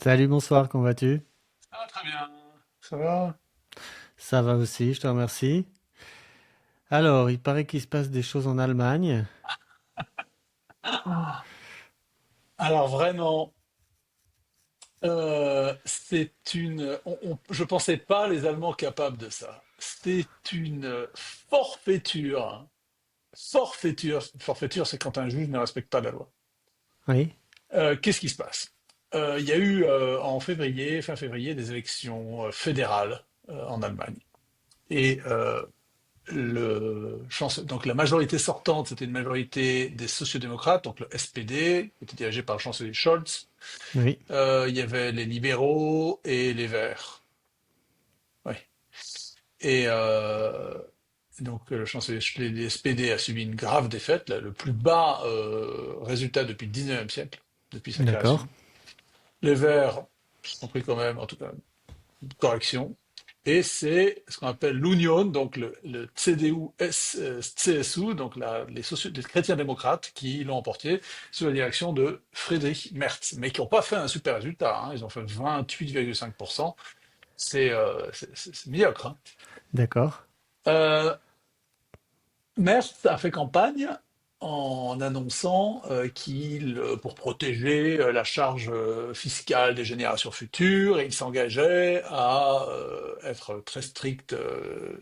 Salut, bonsoir, comment vas-tu? Ah, très bien. Ça va? Ça va aussi, je te remercie. Alors, il paraît qu'il se passe des choses en Allemagne. Ah. Alors vraiment, je pensais pas les Allemands capables de ça. C'est une forfaiture. Forfaiture. Forfaiture, c'est quand un juge ne respecte pas la loi. Oui, Qu'est-ce qui se passe? Il y a eu en février, fin février, des élections fédérales en Allemagne. Et donc la majorité sortante, c'était une majorité des sociodémocrates, donc le SPD, qui était dirigé par le chancelier Scholz. oui, Il y avait les libéraux et les verts. Oui. Et donc le chancelier les SPD a subi une grave défaite, le plus bas résultat depuis le 19e siècle, depuis sa d'accord. création. Les verts ont pris quand même, en tout cas, une correction. Et c'est ce qu'on appelle l'Union, donc le CDU-CSU, donc les chrétiens démocrates, qui l'ont emporté sous la direction de Friedrich Merz, mais qui n'ont pas fait un super résultat, hein. Ils ont fait 28,5%. C'est médiocre, hein. D'accord. Euh, Merz a fait campagne en annonçant pour protéger la charge fiscale des générations futures, il s'engageait à être très strict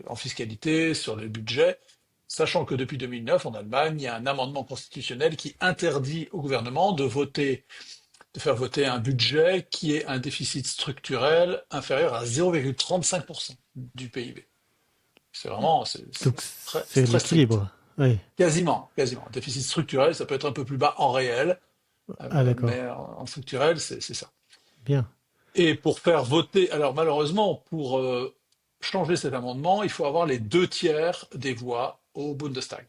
en fiscalité sur le budget, sachant que depuis 2009, en Allemagne, il y a un amendement constitutionnel qui interdit au gouvernement de faire voter un budget qui ait un déficit structurel inférieur à 0,35% du PIB. C'est vraiment, Donc, c'est c'est très strict. l'équilibre. Oui. Quasiment, quasiment. Déficit structurel, ça peut être un peu plus bas en réel, Ah, mais d'accord. en structurel, c'est ça. Bien. Et pour faire voter, alors malheureusement, pour changer cet amendement, il faut avoir les 2 tiers des voix au Bundestag.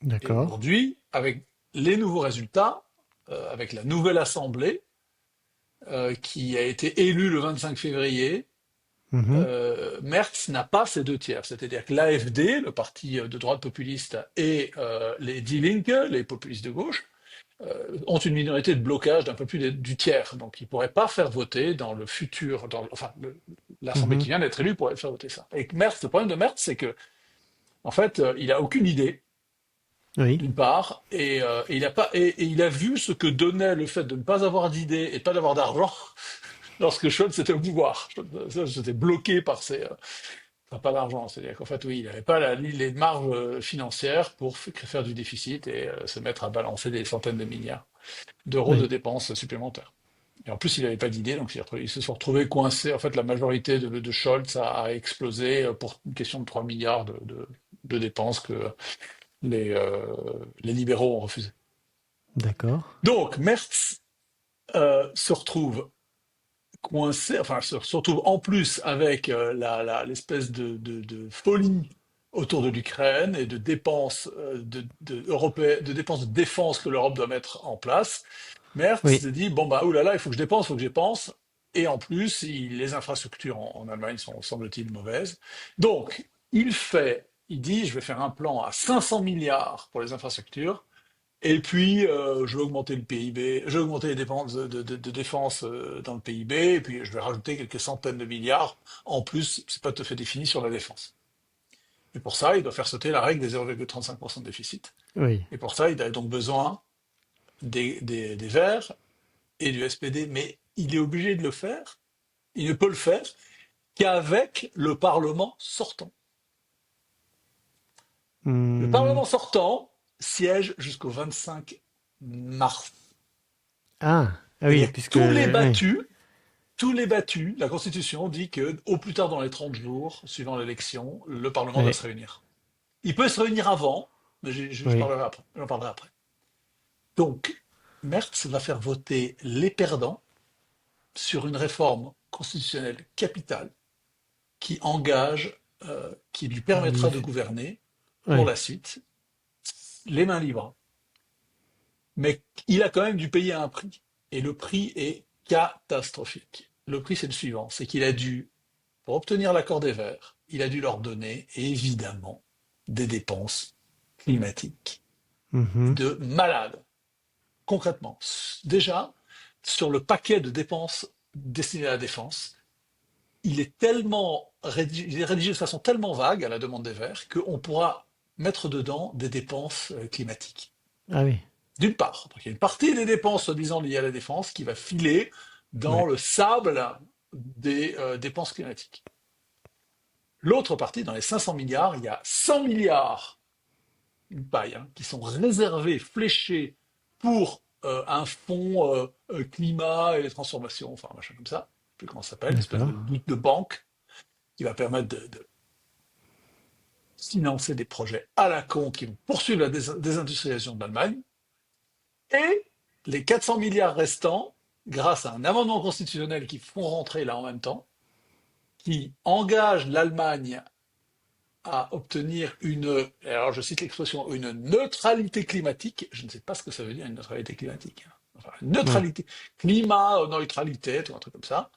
Et D'accord. aujourd'hui, avec les nouveaux résultats, avec la nouvelle Assemblée, qui a été élue le 25 février, Mhm. Merz n'a pas ces 2 tiers. C'est-à-dire que l'AfD, le parti de droite populiste, et les Die Linke, les populistes de gauche, ont une minorité de blocage d'un peu plus du tiers. Donc ils ne pourraient pas faire voter dans le futur, l'Assemblée Mhm. qui vient d'être élue pourrait faire voter ça. Et Merz, le problème de Merz, c'est que, en fait, il n'a aucune idée, Oui. d'une part, et il a pas, et il a vu ce que donnait le fait de ne pas avoir d'idée et de pas d'avoir d'argent lorsque Scholz était au pouvoir. Scholz était bloqué par enfin, pas d'argent, c'est-à-dire qu'en fait, oui, il n'avait pas les marges financières pour faire du déficit et se mettre à balancer des centaines de milliards d'euros de Oui. dépenses supplémentaires. Et en plus, il n'avait pas d'idée, donc ils se sont retrouvés coincés. En fait, la majorité de Scholz a explosé pour une question de 3 milliards de dépenses que les libéraux ont refusé. D'accord. Donc, Merz se retrouve coincé, enfin, se retrouve en plus avec l'espèce de folie autour de l'Ukraine et de dépenses de dépenses de défense que l'Europe doit mettre en place. Merz Oui. se dit bon bah oulala, il faut que je dépense, il faut que je dépense. Et en plus, les infrastructures en Allemagne sont, semble-t-il, mauvaises. Donc, il dit, je vais faire un plan à 500 milliards pour les infrastructures, et puis, je vais augmenter le PIB, je vais augmenter les dépenses de défense dans le PIB, et puis je vais rajouter quelques centaines de milliards. En plus, c'est pas tout à fait défini sur la défense. Et pour ça, il doit faire sauter la règle des 0,35% de déficit. Oui. Et pour ça, il a donc besoin des Verts et du SPD. Mais il est obligé de le faire. Il ne peut le faire qu'avec le Parlement sortant. Le Hmm. Parlement sortant siège jusqu'au 25 mars. Ah. Ah oui, C'est-à-dire que puisque... Oui. tous les battus, la Constitution dit que, au plus tard dans les 30 jours, suivant l'élection, le Parlement doit Oui. se réunir. Il peut se réunir avant, mais je Oui. parlerai après. J'en parlerai après. Donc, Merz va faire voter les perdants sur une réforme constitutionnelle capitale qui lui permettra de gouverner pour Oui. la suite, les mains libres. Mais il a quand même dû payer un prix. Et le prix est catastrophique. Le prix, c'est le suivant, c'est qu'il a dû, pour obtenir l'accord des Verts, il a dû leur donner, évidemment, des dépenses climatiques Mhm. de malades. Concrètement, déjà, sur le paquet de dépenses destinées à la défense, il est rédigé de façon tellement vague à la demande des Verts qu'on pourra mettre dedans des dépenses climatiques. Ah oui, D'une part, donc il y a une partie des dépenses soi-disant liées à la défense qui va filer dans ouais, le sable des dépenses climatiques. L'autre partie, dans les 500 milliards, il y a 100 milliards, une paille, hein, qui sont réservés, fléchés pour un fonds climat et les transformations, enfin un machin comme ça, je sais plus comment ça s'appelle, une espèce d'accord. de banque qui va permettre de financer des projets à la con qui vont poursuivre la désindustrialisation de l'Allemagne. Et les 400 milliards restants, grâce à un amendement constitutionnel qui font rentrer là en même temps, qui engage l'Allemagne à obtenir une, alors je cite l'expression, une neutralité climatique. Je ne sais pas ce que ça veut dire une neutralité climatique, hein. Enfin, une Ouais, neutralité, climat, neutralité, tout un truc comme ça,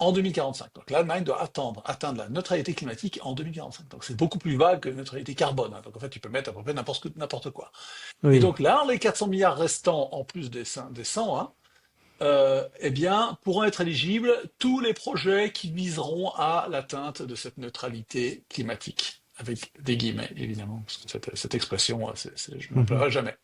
en 2045. Donc l'Allemagne doit atteindre la neutralité climatique en 2045. Donc c'est beaucoup plus vague que la neutralité carbone, hein. Donc en fait, tu peux mettre à peu près n'importe quoi. Et oui. donc là, les 400 milliards restants, en plus des 100, hein, eh bien, pourront être éligibles tous les projets qui viseront à l'atteinte de cette neutralité climatique, avec des guillemets, évidemment, parce que cette expression, je ne Mhm. m'emploierai jamais.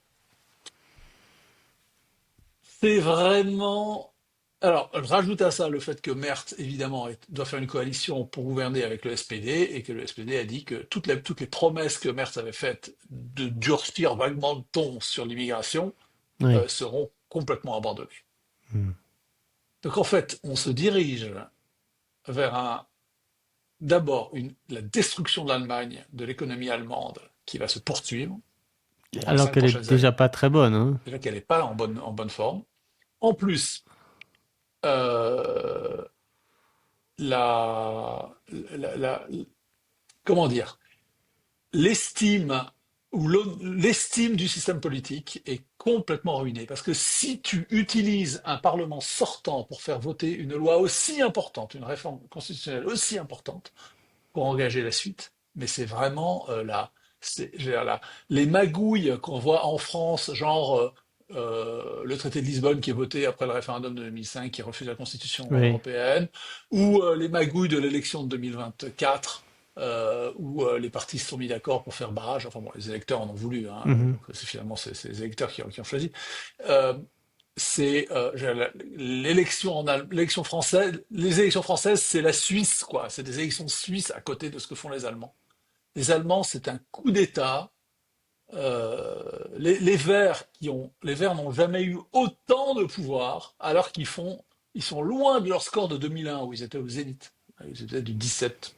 C'est vraiment... Alors, rajoute à ça le fait que Merz, évidemment, doit faire une coalition pour gouverner avec le SPD, et que le SPD a dit que toutes les promesses que Merz avait faites de durcir vaguement le ton sur l'immigration Oui. seront complètement abandonnées. Mhm. Donc en fait, on se dirige vers d'abord la destruction de l'Allemagne, de l'économie allemande, qui va se poursuivre durant les Alors cinq qu'elle est prochaines années. déjà pas très bonne, hein. Déjà qu'elle n'est pas en bonne forme. En plus, euh, la, comment dire, l'estime l'estime du système politique est complètement ruinée. Parce que si tu utilises un Parlement sortant pour faire voter une loi aussi importante, une réforme constitutionnelle aussi importante, pour engager la suite, mais c'est vraiment je veux dire, les magouilles qu'on voit en France, genre le traité de Lisbonne qui est voté après le référendum de 2005, qui refuse la Constitution Oui. européenne, ou les magouilles de l'élection de 2024, où les partis se sont mis d'accord pour faire barrage. Enfin bon, les électeurs en ont voulu, hein, Mhm. donc c'est les électeurs qui ont choisi. Euh, c'est l'élection française. Les élections françaises, c'est la Suisse, quoi. C'est des élections suisses à côté de ce que font les Allemands. Les Allemands, c'est un coup d'État. Les Verts n'ont jamais eu autant de pouvoir, alors ils sont loin de leur score de 2001 où ils étaient au zénith. Ils étaient du 17%,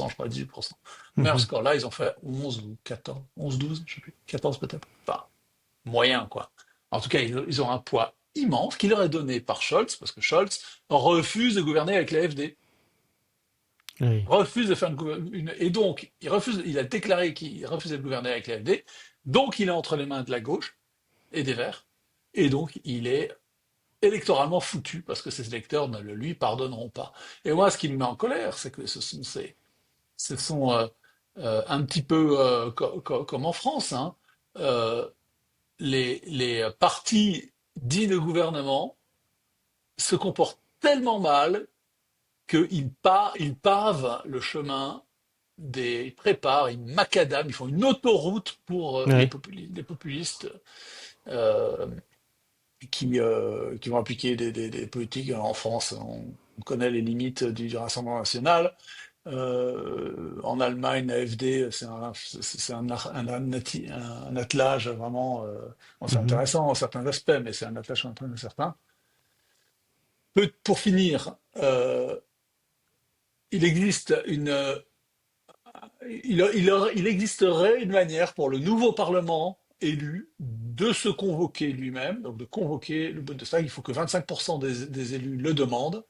je crois, 18%. Meilleur Mhm. score là, ils ont fait 11 ou 14, 11, 12, je sais plus, 14 peut-être. Enfin, moyen, quoi. En tout cas, ils ont un poids immense qui leur est donné par Scholz, parce que Scholz refuse de gouverner avec la FD, Oui. refuse de faire et donc il a déclaré qu'il refusait de gouverner avec la FD, donc il est entre les mains de la gauche et des Verts, et donc il est électoralement foutu parce que ses électeurs ne le lui pardonneront pas. Et moi, ce qui me met en colère, c'est que ce sont un petit peu comme en France, hein, euh, les partis dits de gouvernement se comportent tellement mal qu'ils pavent le chemin ils préparent, ils macadament, ils font une autoroute pour Oui. les populistes euh, qui vont appliquer des politiques en France. On connaît les limites du Rassemblement national. En Allemagne, l'AfD, c'est un attelage vraiment. Bon, c'est Mhm. intéressant en certains aspects, mais c'est un attelage en certains. Pour finir, il existe il existerait une manière pour le nouveau Parlement élu de se convoquer lui-même, donc de convoquer le Bundestag. Il faut que 25% des élus le demandent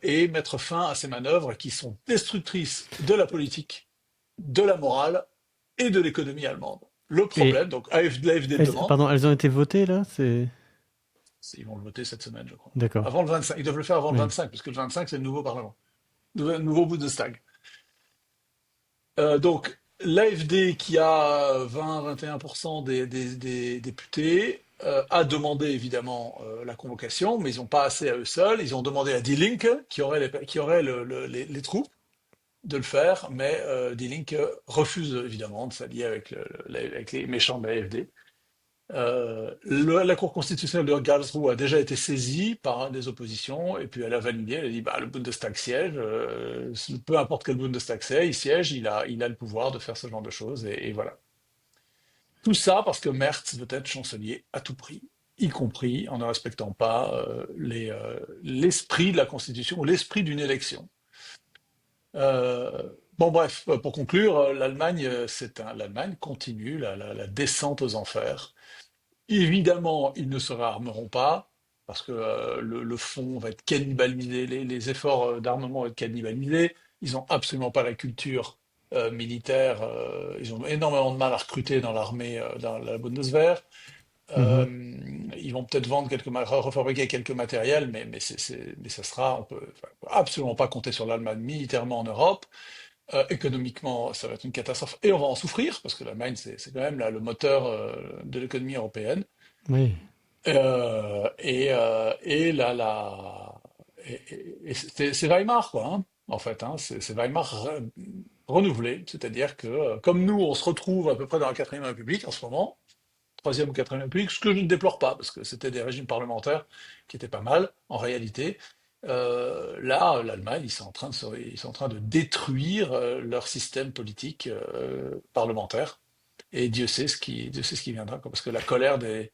et mettre fin à ces manœuvres qui sont destructrices de la politique, de la morale et de l'économie allemande. Le Et problème, donc l'AfD le demande, pardon, elles ont été votées là? C'est ils vont le voter cette semaine, je crois. d'accord. Avant le 25, ils doivent le faire avant le Oui. 25, puisque le 25, c'est le nouveau Parlement, le nouveau Bundestag. Donc, l'AfD qui a 20-21% des députés a demandé évidemment la convocation, mais ils n'ont pas assez à eux seuls. Ils ont demandé à Die Linke, qui aurait les troupes, de le faire, mais Die Linke refuse évidemment de s'allier avec, avec les méchants de la AfD. La Cour constitutionnelle de Karlsruhe a déjà été saisie par des oppositions, et puis elle a validé, elle a dit bah, le Bundestag siège, peu importe quel Bundestag c'est, il siège, il a le pouvoir de faire ce genre de choses, et voilà. Tout ça parce que Merz veut être chancelier à tout prix, y compris en ne respectant pas l'esprit de la Constitution ou l'esprit d'une élection. Bon bref, pour conclure, l'Allemagne, l'Allemagne continue la descente aux enfers. Évidemment, ils ne se réarmeront pas parce que le front va être cannibalisé, les efforts d'armement vont être cannibalisés. Ils n'ont absolument pas la culture militaire. Ils ont énormément de mal à recruter dans l'armée, dans la Bundeswehr. Mhm. Ils vont peut-être vendre refabriquer quelques matériels, mais ça sera, on peut absolument pas compter sur l'Allemagne militairement en Europe. Économiquement, ça va être une catastrophe et on va en souffrir parce que l'Allemagne, c'est quand même là, le moteur de l'économie européenne. Oui, Et c'est Weimar, quoi, hein, en fait, hein, c'est Weimar renouvelé, c'est-à-dire que comme nous, on se retrouve à peu près dans la quatrième République en ce moment, troisième ou quatrième République, ce que je ne déplore pas, parce que c'était des régimes parlementaires qui étaient pas mal, en réalité. Là, l'Allemagne, ils sont en train de détruire leur système politique parlementaire. Et Dieu sait ce qui viendra, quoi, parce que la colère oui,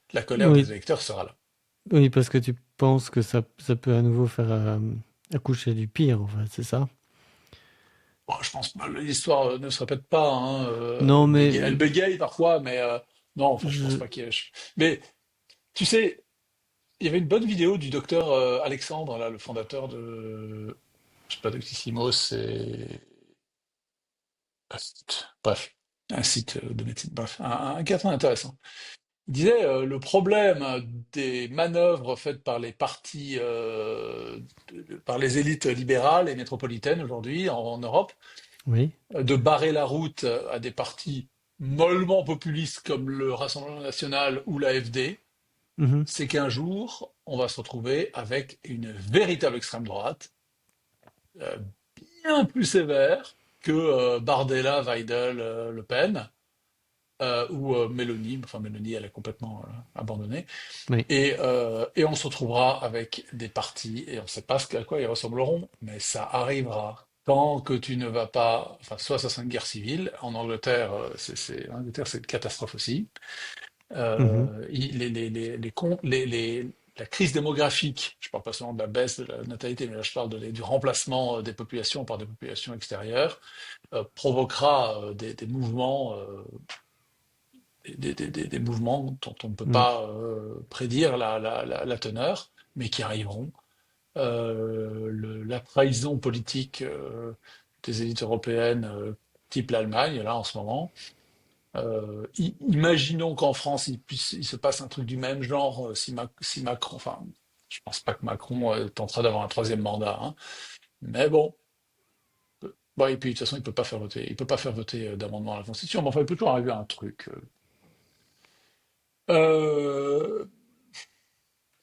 des électeurs sera là. oui, parce que tu penses que ça peut à nouveau faire accoucher du pire, en fait, c'est ça? Bon, je pense que l'histoire ne se répète pas, hein, Non, mais elle bégaye parfois, mais non, enfin, je pense je... pas qu'il y ait. Mais tu sais, il y avait une bonne vidéo du docteur Alexandre, là, le fondateur de, je sais pas, Doctissimo, c'est bref, un site de médecine, bref, un cas très intéressant. Il disait le problème des manœuvres faites par les partis, par les élites libérales et métropolitaines aujourd'hui en Europe, Oui. de barrer la route à des partis mollement populistes comme le Rassemblement national ou l'AfD, Mhm. c'est qu'un jour, on va se retrouver avec une véritable extrême droite, euh, bien plus sévère que Bardella, Weidel, Le Pen, ou Mélanie, enfin Mélanie, elle est complètement abandonnée. Oui. Et on se retrouvera avec des partis, et on ne sait pas à quoi ils ressembleront, mais ça arrivera. Tant que tu ne vas pas, enfin, soit ça sera une guerre civile. En Angleterre, en Angleterre, c'est une catastrophe aussi. Mhm. La crise démographique, je parle pas seulement de la baisse de la natalité, mais là je parle du remplacement des populations par des populations extérieures, provoquera des mouvements, des mouvements dont on ne peut Mm. pas prédire la teneur, mais qui arriveront. La trahison politique des élites européennes, type l'Allemagne, là en ce moment. Imaginons qu'en France, il se passe un truc du même genre si Macron, enfin, je pense pas que Macron tentera d'avoir un troisième mandat, hein, mais bon. Bon, et puis de toute façon, il peut pas faire voter d'amendement à la Constitution, mais enfin, il peut toujours arriver un truc. Euh,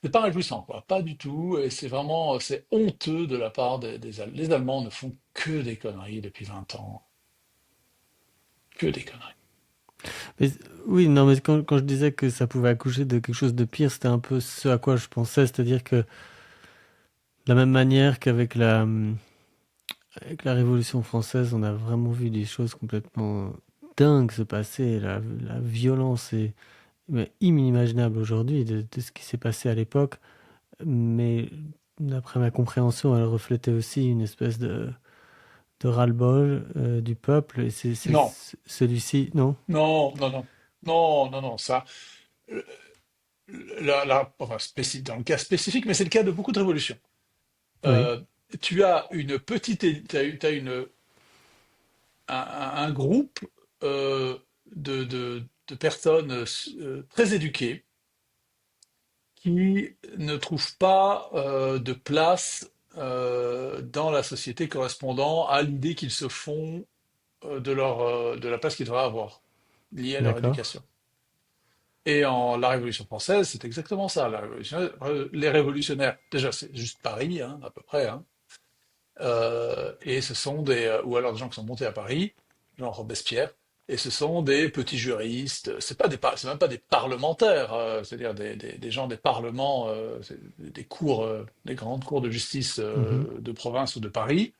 c'est pas réjouissant, quoi, pas du tout, et c'est vraiment, c'est honteux de la part les Allemands ne font que des conneries depuis 20 ans, que des conneries. Mais, oui, non, mais quand je disais que ça pouvait accoucher de quelque chose de pire, c'était un peu ce à quoi je pensais, c'est-à-dire que de la même manière avec la Révolution française, on a vraiment vu des choses complètement dingues se passer. La violence est mais inimaginable aujourd'hui de ce qui s'est passé à l'époque. Mais d'après ma compréhension, elle reflétait aussi une espèce de ras-le-bol du peuple. Et Non, celui-ci, non? non, ça, euh, enfin, dans le cas spécifique, mais c'est le cas de beaucoup de révolutions. Oui. Euh, Tu as une t'as un groupe euh, de personnes très éduquées qui ne trouvent pas de place dans la société correspondant à l'idée qu'ils se font de la place qu'ils devraient avoir, liée à leur D'accord. éducation. Et en la Révolution française, c'est exactement ça. Les révolutionnaires, déjà, c'est juste Paris, hein, à peu près, hein. Et ce sont ou alors des gens qui sont montés à Paris, genre Robespierre, et ce sont des petits juristes. C'est même pas des parlementaires, c'est-à-dire des gens des parlements, des cours, des grandes cours de justice Mhm. de province ou de Paris.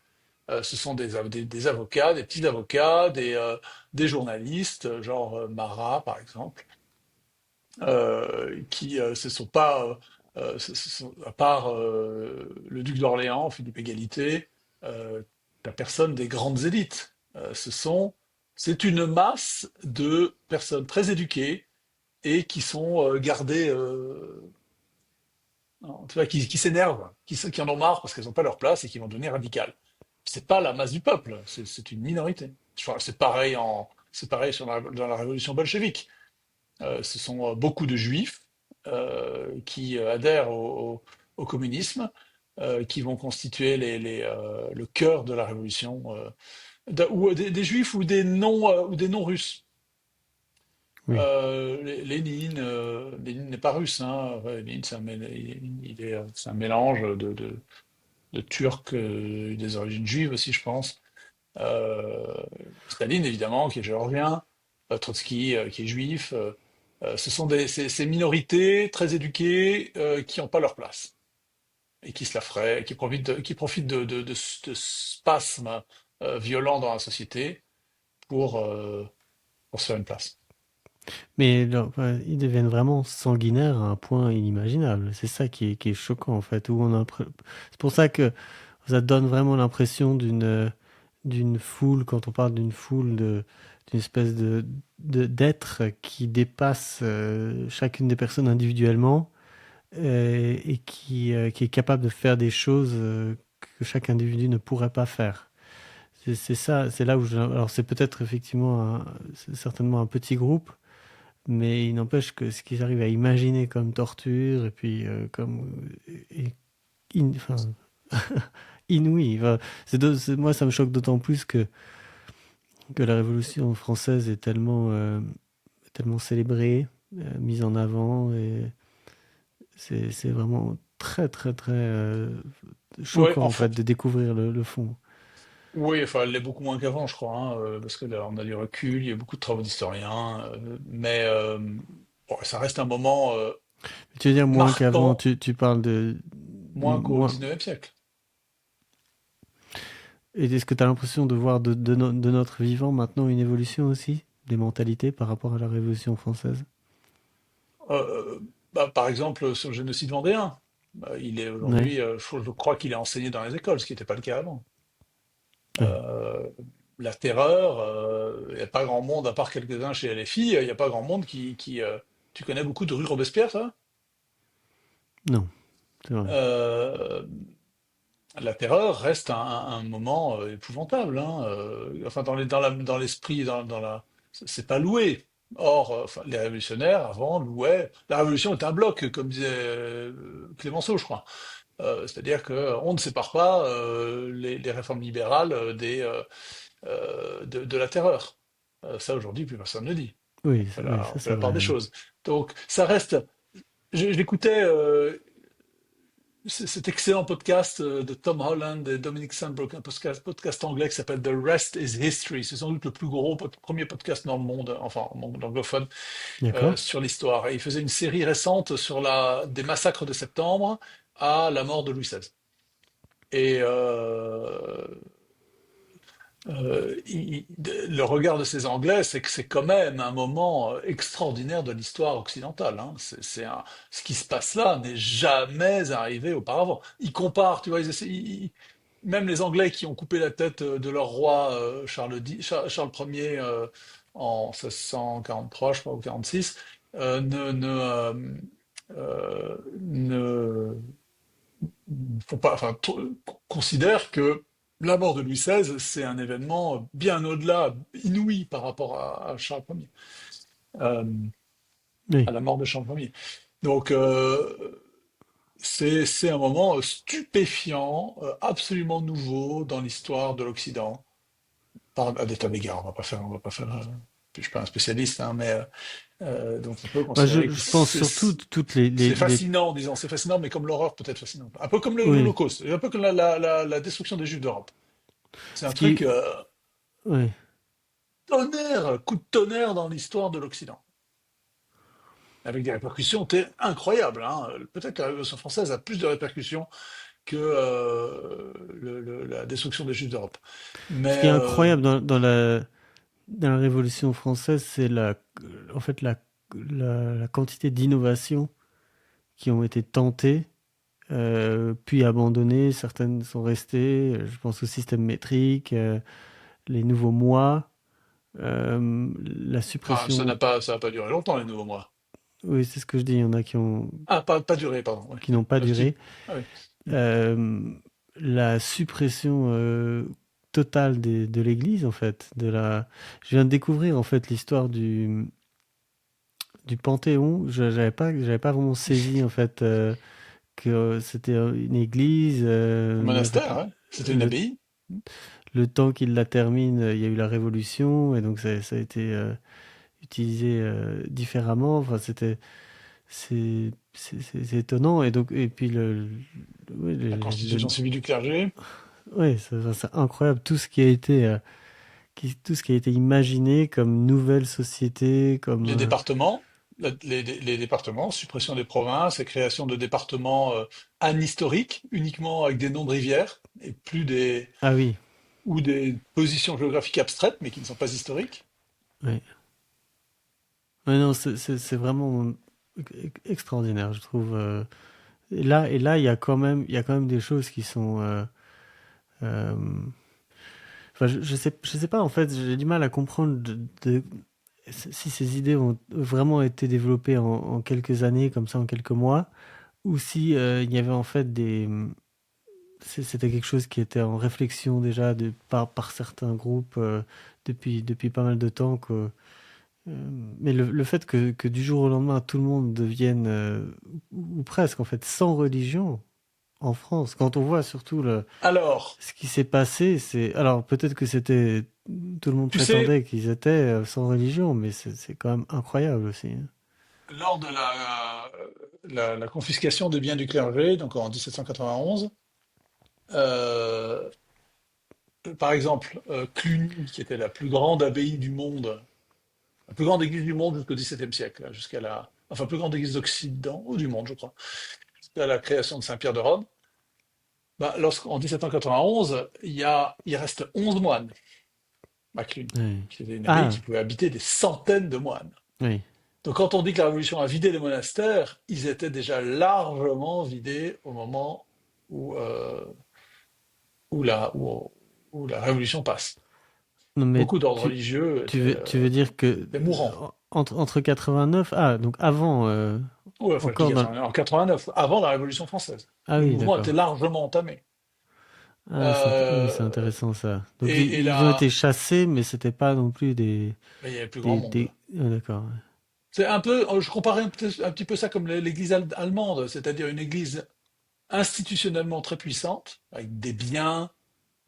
Ce sont des avocats, des petits avocats, des journalistes, genre Marat par exemple, qui ce sont pas, à part le duc d'Orléans, Philippe Égalité, la personne des grandes élites. C'est une masse de personnes très éduquées et qui sont gardées, non, tu vois, qui s'énervent, qui en ont marre parce qu'elles n'ont pas leur place et qui vont devenir radicales. C'est pas la masse du peuple, c'est une minorité. C'est pareil dans la révolution bolchevique. Ce sont beaucoup de juifs qui adhèrent au communisme, qui vont constituer le cœur de la révolution, ou des juifs ou des non-russes. Oui. Lénine n'est pas russe, hein. Ouais, Lénine, c'est un mélange de Turcs et des origines juives aussi, je pense. Euh, Staline, évidemment, qui est géorgien, Trotsky, qui est juif. Ce sont ces minorités très éduquées qui n'ont pas leur place et qui se la feraient, qui profitent de spasmes violents dans la société pour, euh, pour se faire une place. Mais enfin, ils deviennent vraiment sanguinaires à un point inimaginable. C'est ça qui est choquant en fait. C'est pour ça que ça donne vraiment l'impression d'une foule, quand on parle d'une foule, d'une espèce d'être qui dépasse chacune des personnes individuellement qui est capable de faire des choses que chaque individu ne pourrait pas faire. C'est ça, c'est là où alors c'est peut-être effectivement c'est certainement un petit groupe, mais il n'empêche que ce qu'ils arrivent à imaginer comme torture et puis et- enfin, inouï. Enfin, moi, ça me choque d'autant plus que la Révolution française est tellement célébrée, mise en avant, et c'est vraiment très, très, très Oui, choquant, en enfin, fait, de découvrir le fond. oui, enfin, elle l'est beaucoup moins qu'avant, je crois, hein, parce que là, on a du recul, il y a beaucoup de travaux d'historiens, mais bon, ça reste un moment Tu veux dire moins qu'avant, marquant, tu parles de moins qu'au moins. 19e siècle. Et est-ce que tu as l'impression de voir de notre vivant maintenant une évolution aussi des mentalités par rapport à la Révolution française? Euh, Bah, par exemple, sur le génocide vendéen, il est Ouais, aujourd'hui, je crois qu'il est enseigné dans les écoles, ce qui n'était pas le cas avant. ouais. Euh, la terreur, il n'y a pas grand monde, à part quelques-uns chez LFI, il n'y a pas grand monde tu connais beaucoup de rue Robespierre, ça? Non, c'est vrai. Euh, la terreur reste un moment épouvantable, hein, enfin, dans l'esprit, c'est pas loué. Or, enfin, les révolutionnaires, avant, louaient. La révolution est un bloc, comme disait Clémenceau, je crois. C'est-à-dire qu'on ne sépare pas les réformes libérales de la terreur. Ça, aujourd'hui, plus personne ne le dit. Oui, oui, On ça fait c'est la part vrai, des oui. choses. Donc, ça reste. J'écoutais cet excellent podcast de Tom Holland et Dominic Sandbrook, un podcast anglais qui s'appelle The Rest is History. C'est sans doute le plus gros premier podcast dans le monde, enfin, au monde anglophone, D'accord. sur l'histoire. Et il faisait une série récente sur des massacres de septembre à la mort de Louis XVI. Et le regard de ces Anglais, c'est que c'est quand même un moment extraordinaire de l'histoire occidentale, hein. Ce qui se passe là n'est jamais arrivé auparavant. Ils comparent, tu vois, même les Anglais qui ont coupé la tête de leur roi Charles Ier en 1643, je crois, ou 46, ne faut pas, enfin, considère que la mort de Louis XVI, c'est un événement bien au-delà, inouï par rapport à Charles Ier, euh, à Oui, la mort de Charles Ier. Donc, c'est un moment stupéfiant, absolument nouveau dans l'histoire de l'Occident, à des tas d'égards. On va pas faire je suis pas un spécialiste, hein, mais donc on peut Bah, considérer que je pense surtout toutes c'est fascinant, disons, c'est fascinant, mais comme l'horreur peut être fascinante. Un peu comme oui, l'Holocauste, et un peu comme la destruction des Juifs d'Europe. C'est un ce truc qui, oui, tonnerre, coup de tonnerre dans l'histoire de l'Occident, avec des répercussions incroyables, hein. Peut-être que la Révolution française a plus de répercussions que la destruction des Juifs d'Europe. ce Mais qui est incroyable dans la Révolution française, c'est en fait, la quantité d'innovations qui ont été tentées, puis abandonnées. Certaines sont restées. Je pense au système métrique, les nouveaux mois, la suppression. ça n'a pas duré longtemps, les nouveaux mois. Oui, c'est ce que je dis. Il y en a Ah, pas duré, pardon. Ouais. qui n'ont pas duré. Ah oui. Hmm. Euh, la suppression totale de l'Église, en fait. Je viens de découvrir, en fait, l'histoire du Panthéon. J'avais pas vraiment saisi, en fait, que c'était une église. Un monastère, ouais. C'était une Le, abbaye. le temps qu'il la termine, il y a eu la Révolution, et donc ça a été utilisé différemment. Enfin, c'est étonnant. Et donc, et puis oui, La constitution civile du clergé. ouais, c'est incroyable tout ce qui a été, tout ce qui a été imaginé comme nouvelle société, comme Les départements, les départements, suppression des provinces et création de départements anhistoriques, uniquement avec des noms de rivières, et plus ah oui, ou des positions géographiques abstraites, mais qui ne sont pas historiques. ouais. Ouais, non, c'est vraiment extraordinaire, je trouve. Et là, il y a quand même des choses qui sont. Euh, enfin, je sais pas. En fait, j'ai du mal à comprendre si ces idées ont vraiment été développées en quelques années, comme ça, en quelques mois, ou si il y avait en fait c'était quelque chose qui était en réflexion déjà par certains groupes depuis pas mal de temps. Mais le fait que du jour au lendemain, tout le monde devienne, ou presque en fait, sans religion en France, quand on voit surtout Alors, ce qui s'est passé, alors peut-être que tout le monde tu sais, prétendait qu'ils étaient sans religion, mais c'est quand même incroyable aussi, hein. lors de la confiscation des biens du clergé, donc en 1791, euh, par exemple, Cluny, qui était la plus grande abbaye du monde, la plus grande église du monde jusqu'au XVIIe siècle, hein, enfin, plus grande église d'Occident, ou du monde, je crois, jusqu'à la création de Saint-Pierre de Rome. Bah, lorsqu'en 1791, il reste 11 moines à Cluny, Ouais. qui était une abbaye Ah, qui pouvait habiter des centaines de moines. oui. Donc quand on dit que la Révolution a vidé les monastères, ils étaient déjà largement vidés au moment où, où, la, où, où la Révolution passe. Non, mais Beaucoup d'ordres religieux tu veux dire que étaient mourants. entre 89, donc avant, Oui, enfin je dis encore dans, 89, en 89, avant la Révolution française. ah Le oui, mouvement était d'accord. largement entamé. Ah, oui, c'est Euh, intéressant ça. Donc et ils ont été là, chassés, mais c'était pas non plus mais il y avait plus grand monde. ah, d'accord. C'est un peu, je comparais un petit peu ça comme l'église allemande, c'est-à-dire une église institutionnellement très puissante, avec des biens,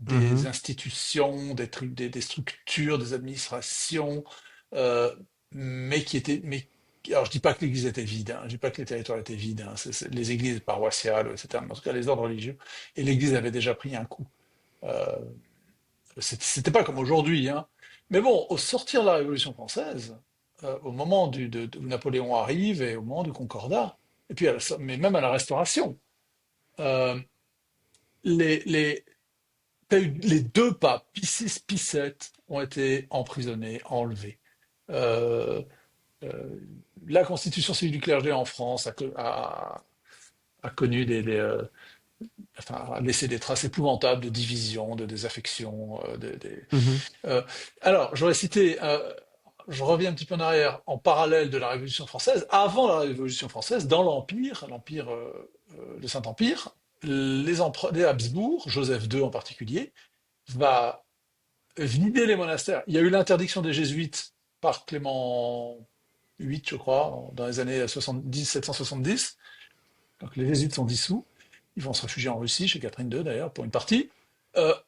des Mhm. institutions, des structures, des administrations, euh, mais qui étaient, mais alors je dis pas que l'Église était vide, hein, je dis pas que les territoires étaient vides, hein, les églises paroissiales, etc. Mais en tout cas les ordres religieux, et l'Église avait déjà pris un coup. Euh, C'était pas comme aujourd'hui, hein. Mais bon, au sortir de la Révolution française, au moment où Napoléon arrive et au moment du Concordat, et puis mais même à la Restauration, euh, les, t'as eu les deux papes, Pie VI, Pie VII, ont été emprisonnés, enlevés. Euh, euh, la constitution civile du clergé en France a connu enfin, a laissé des traces épouvantables de division, de désaffection. Mhm. Euh, alors, je reviens un petit peu en arrière, en parallèle de la Révolution française. Avant la Révolution française, dans l'Empire, le Saint-Empire, les Habsbourg, Joseph II en particulier, va vider les monastères. Il y a eu l'interdiction des jésuites par Clément VIII, je crois, dans les années 70, 770. Donc les jésuites sont dissous. Ils vont se réfugier en Russie, chez Catherine II d'ailleurs, pour une partie.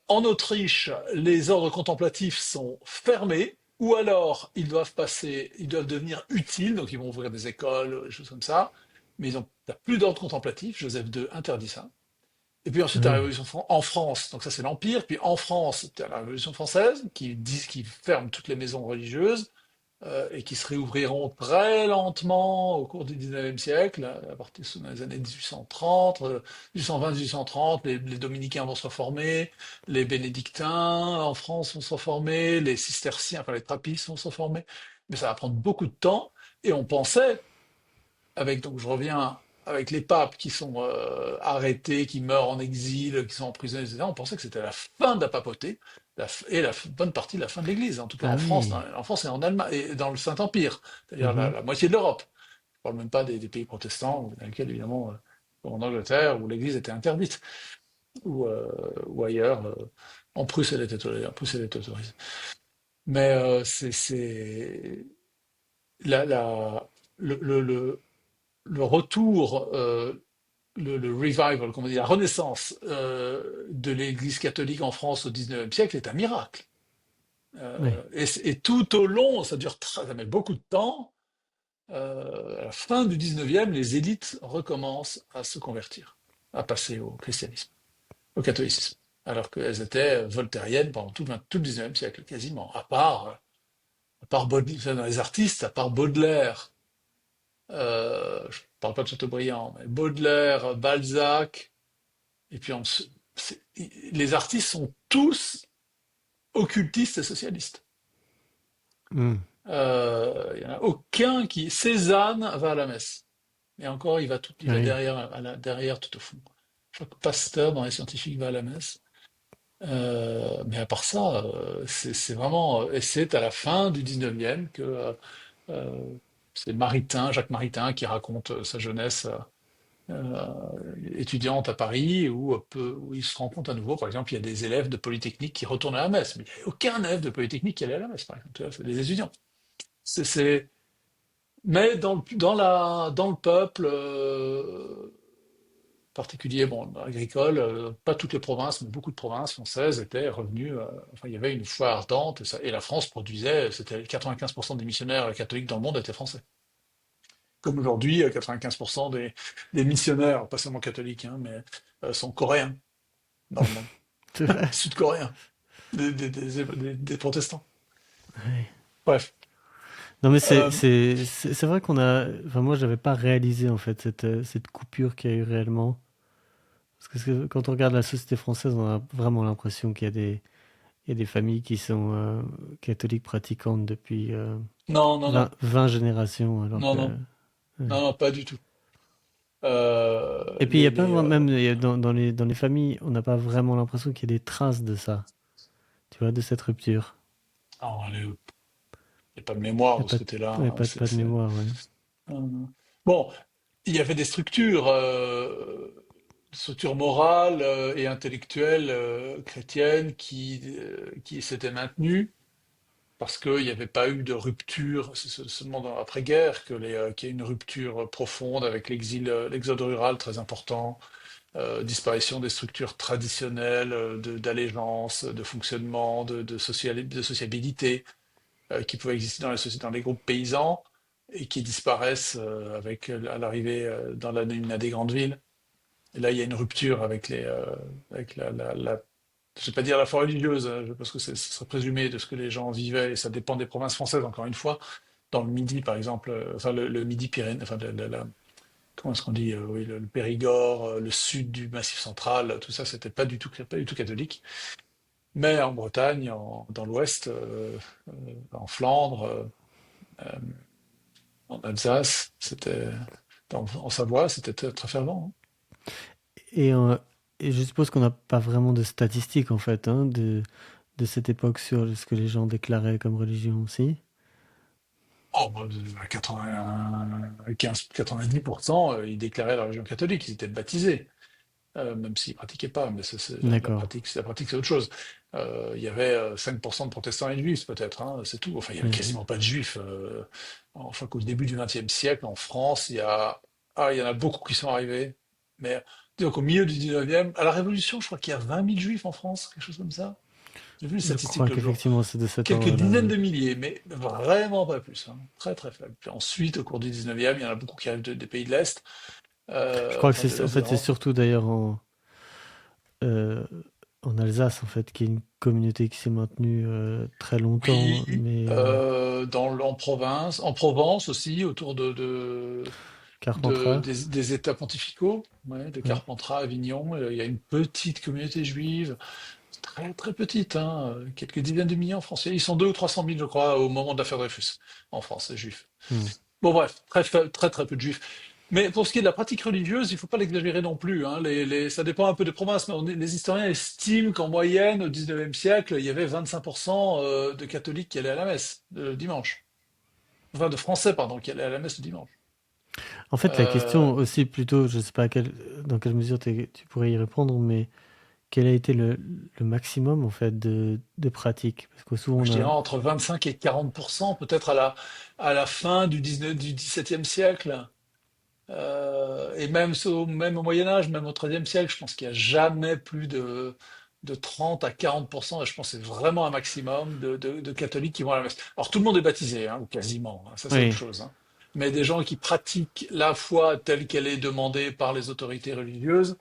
En Autriche, les ordres contemplatifs sont fermés ou alors ils doivent passer, ils doivent devenir utiles, donc ils vont ouvrir des écoles, des choses comme ça, mais ils ont t'as plus d'ordre contemplatif. Joseph II interdit ça. Et puis ensuite, la Ah, Révolution en France, donc ça c'est l'Empire, puis en France, tu as la Révolution française qui ferme toutes les maisons religieuses et qui se réouvriront très lentement au cours du 19e siècle, à partir des années 1830, 1820-1830, les dominicains vont se reformer, les bénédictins en France vont se reformer, les cisterciens, enfin les trappistes vont se reformer, mais ça va prendre beaucoup de temps, et on pensait, avec, donc je reviens, avec les papes qui sont arrêtés, qui meurent en exil, qui sont emprisonnés, etc., on pensait que c'était la fin de la papauté et bonne partie de la fin de l'Église, en tout cas ah oui. En France et en Allemagne, et dans le Saint-Empire, c'est-à-dire Mhm. la moitié de l'Europe. Je ne parle même pas des pays protestants, dans lesquels, évidemment, comme en Angleterre, où l'Église était interdite, ou ailleurs, en Prusse, elle était tolérée, en Prusse, elle était autorisée. Mais c'est le, le, le, le retour le revival, comment dire, la renaissance de l'Église catholique en France au XIXe siècle est un miracle. Oui. Et tout au long, ça met beaucoup de temps. À la fin du XIXe, les élites recommencent à se convertir, à passer au christianisme, au catholicisme, alors qu'elles étaient voltairiennes pendant tout le XIXe siècle, quasiment, à part Baudelaire, dans les artistes, à part Baudelaire, je ne parle pas de Chateaubriand, mais Baudelaire, Balzac, et puis les artistes sont tous occultistes et socialistes. Mm. Il n'y en a aucun qui... Cézanne va à la messe. Et encore, il va Oui. derrière, derrière tout au fond. Je crois que Pasteur, dans les scientifiques, va à la messe. Mais à part ça, c'est vraiment... Et c'est à la fin du 19e que euh, c'est Maritain, Jacques Maritain, qui raconte sa jeunesse étudiante à Paris, où il se rend compte à nouveau, par exemple, il y a des élèves de Polytechnique qui retournent à la messe, mais il n'y a aucun élève de Polytechnique qui allait à la messe, par exemple, tu vois, c'est des étudiants. C'est, c'est- Mais dans le peuple particulier, bon, agricole, pas toutes les provinces, mais beaucoup de provinces françaises étaient revenues, enfin, il y avait une foi ardente, et la France produisait, c'était 95% des missionnaires catholiques dans le monde étaient français. Comme aujourd'hui, 95% des missionnaires, pas seulement catholiques, hein, mais sont coréens dans le monde. C'est vrai. Sud-coréens, des protestants. Bref. Non, mais Euh, c'est vrai qu'on a. Enfin, moi, j'avais pas réalisé en fait cette coupure qu'il y a eu réellement. Parce que quand on regarde la société française, on a vraiment l'impression qu'il y a il y a des familles qui sont catholiques pratiquantes depuis non, non, non. 20 générations, alors Non, que. non. Ouais. Non, non, pas du tout. Et puis, il y a pas même dans les familles, on n'a pas vraiment l'impression qu'il y a des traces de ça, tu vois, de cette rupture. Non, il n'y a pas de mémoire Il n'y a de ce pas côté-là, ouais, hein. pas de mémoire, ouais. Bon, il y avait des structures morales et intellectuelles chrétiennes qui s'étaient maintenues parce qu'il n'y avait pas eu de rupture. C'est seulement après-guerre qu'il y a eu une rupture profonde avec l'exode rural très important, disparition des structures traditionnelles d'allégeance, de fonctionnement, de sociabilité qui pouvaient exister dans dans les groupes paysans et qui disparaissent à l'arrivée dans une des grandes villes. Et là, il y a une rupture avec je ne vais pas dire la foi religieuse, parce que ce serait présumé de ce que les gens vivaient, et ça dépend des provinces françaises, encore une fois. Dans le Midi, par exemple, enfin le Midi Pyrénées, enfin comment est-ce qu'on dit, oui, le Périgord, le sud du Massif central, tout ça, c'était pas du tout catholique. Mais en Bretagne, dans l'Ouest, en Flandre, euh, en Alsace, en Savoie, c'était très fervent, hein. Et, euh, et je suppose qu'on n'a pas vraiment de statistiques, en fait, hein, de cette époque sur ce que les gens déclaraient comme religion aussi. Oh, bah, à 95, 90%, ils déclaraient la religion catholique, ils étaient baptisés, même s'ils pratiquaient pas, mais D'accord. la pratique, c'est autre chose. Il y avait 5% de protestants et de juifs, peut-être, hein, c'est tout. Enfin, il y avait Ouais. quasiment pas de juifs. Enfin, qu'au début du XXe siècle, en France, il y en a beaucoup qui sont arrivés, mais donc au milieu du 19e, à la Révolution, je crois qu'il y a 20 000 juifs en France, quelque chose comme ça. J'ai vu les Je statistiques crois l'autre jour. qu'effectivement, c'est de cet Quelques ordre-là. dizaines Ouais. de milliers, mais vraiment pas plus, hein. Très très faible. Puis ensuite, au cours du 19e, il y en a beaucoup qui arrivent des pays de l'Est, Je crois que enfin de en l'Est de fait, c'est l'Europe. surtout d'ailleurs euh, en Alsace, en fait, qui est une communauté qui s'est maintenue très longtemps, Oui, mais en province, en Provence aussi, autour Carpentras, des États pontificaux, ouais, de ouais. Carpentras, Avignon, il y a une petite communauté juive, très très petite, hein, quelques dizaines de milliers en France. Ils sont 2 ou 300 000, je crois, au moment de l'affaire Dreyfus, en France, les juifs. Hmm. Bon, bref, très très peu de juifs. Mais pour ce qui est de la pratique religieuse, il ne faut pas l'exagérer non plus, hein. Ça dépend un peu des provinces, mais les historiens estiment qu'en moyenne, au 19e siècle, il y avait 25% de catholiques qui allaient à la messe le dimanche. Enfin, de Français, pardon, qui allaient à la messe le dimanche. En fait, la Euh, question aussi, plutôt, je sais pas dans quelle mesure tu pourrais y répondre, mais quel a été le maximum, en fait, de pratique? Parce que souvent, je on dirais a entre 25 et 40%, peut-être à la fin du 19, du 17e siècle. Et même au Moyen Âge, même au XIIIe siècle, je pense qu'il n'y a jamais plus de 30 à 40%, et je pense que c'est vraiment un maximum de catholiques qui vont à la messe. Alors tout le monde est baptisé, hein, ou quasiment, hein, ça c'est autre oui, chose, hein. Mais des gens qui pratiquent la foi telle qu'elle est demandée par les autorités religieuses,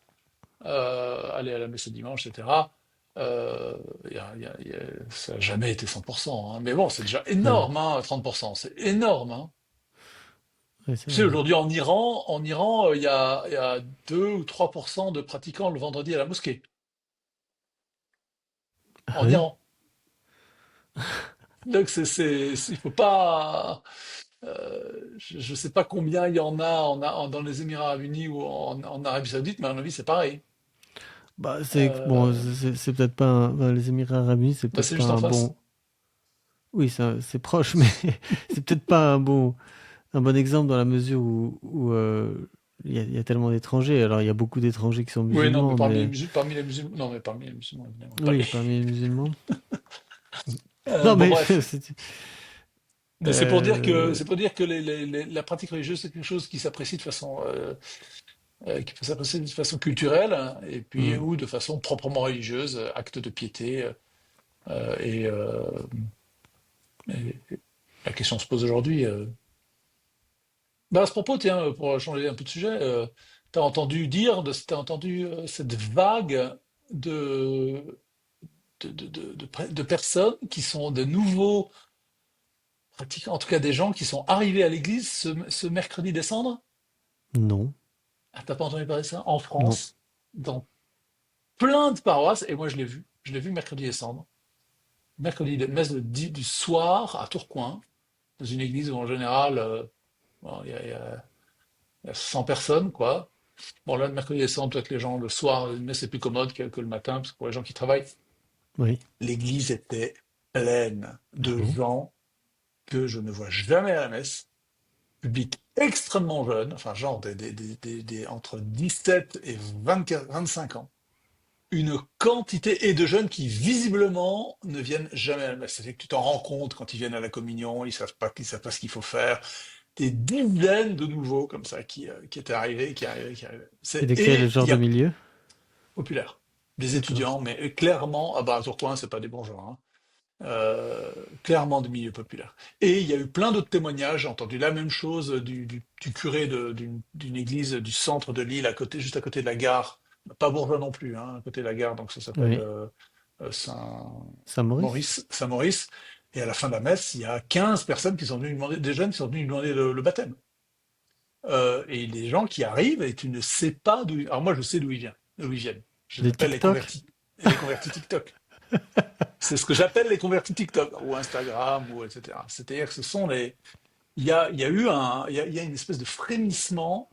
aller à la messe le dimanche, etc., euh, ça n'a jamais été 100%, hein. Mais bon, c'est déjà ouais, énorme, hein, 30%, c'est énorme, hein. ouais, c'est Tu sais, vrai. aujourd'hui en Iran, il y a 2 ou 3% de pratiquants le vendredi à la mosquée. Ah En oui? Iran. Donc il faut pas. Je sais pas combien il y en a, dans les Émirats Arabes Unis ou en Arabie Saoudite, mais à mon avis, c'est pareil. Bah, c'est bon, Euh, c'est peut-être pas enfin, les Émirats Arabes Unis, c'est Bah, peut-être c'est pas juste en un face. bon. Oui, c'est proche, mais c'est peut-être pas un bon exemple dans la mesure où il y a tellement d'étrangers. Alors, il y a beaucoup d'étrangers qui sont Oui, non, mais musulmans, mais parmi les musulmans, non, mais parmi les musulmans, évidemment. oui, parmi les musulmans. Non, Bon, mais bref. Mais euh, c'est pour dire que la pratique religieuse, c'est quelque chose qui s'apprécie de façon qui peut s'apprécier de façon culturelle, hein, et puis hmm. ou de façon proprement religieuse, acte de piété. Euh, et, euh, et la question se pose aujourd'hui. Bah, à ce propos, tiens, pour changer un peu de sujet, t'as entendu cette vague de de personnes qui sont de nouveaux pratiquants, en tout cas des gens qui sont arrivés à l'église ce mercredi décembre? Non, Ah, t'as pas entendu parler de ça? En non. France, dans plein de paroisses, et moi je l'ai vu mercredi décembre. Mercredi, de messe du soir à Tourcoing, dans une église où en général, bon, il y a 100 personnes, quoi. Bon, là, le mercredi décembre, peut-être les gens, le soir, une messe est plus commode que le matin, parce que pour les gens qui travaillent, Oui. l'église était pleine Ah de bon? gens que je ne vois jamais à la messe, public extrêmement jeune, enfin, genre entre 17 et 24, 25 ans. Une quantité et de jeunes qui visiblement ne viennent jamais à la messe. C'est que tu t'en rends compte quand ils viennent à la communion, ils savent pas ce qu'il faut faire. Des dizaines de nouveaux comme ça qui étaient arrivés, qui arrivaient. Et de quel Et il genre y de a milieu? populaire, des D'accord. étudiants, mais clairement, ah bah à Tourcoing, c'est pas des bourgeois, hein. Clairement de milieu populaire. Et il y a eu plein d'autres témoignages. J'ai entendu la même chose du curé d'une église du centre de Lille, juste à côté de la gare. Pas bourgeois non plus, hein, à côté de la gare, donc ça s'appelle Oui. Saint-Maurice? Saint-Maurice. Et à la fin de la messe, il y a 15 personnes qui sont venues lui demander, des jeunes qui sont venus lui demander le baptême. Et les gens qui arrivent, et tu ne sais pas d'où. Alors moi, je sais d'où ils viennent. Je les De appelle TikTok? les convertis TikTok. C'est ce que j'appelle les convertis TikTok, ou Instagram, ou etc. C'est-à-dire que ce sont les. Il y a eu il y a une espèce de frémissement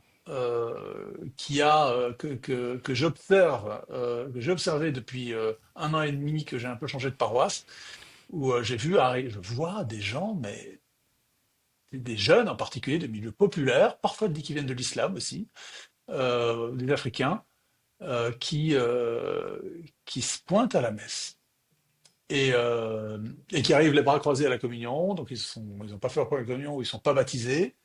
que j'ai observé depuis 1 an et demi que j'ai un peu changé de paroisse, où je vois des gens, mais des jeunes en particulier, de milieux populaires, parfois qui viennent de l'islam aussi, des Africains, qui se pointent à la messe et, euh, et qui arrivent les bras croisés à la communion. Donc ils ont pas fait leur première communion ou ils sont pas baptisés.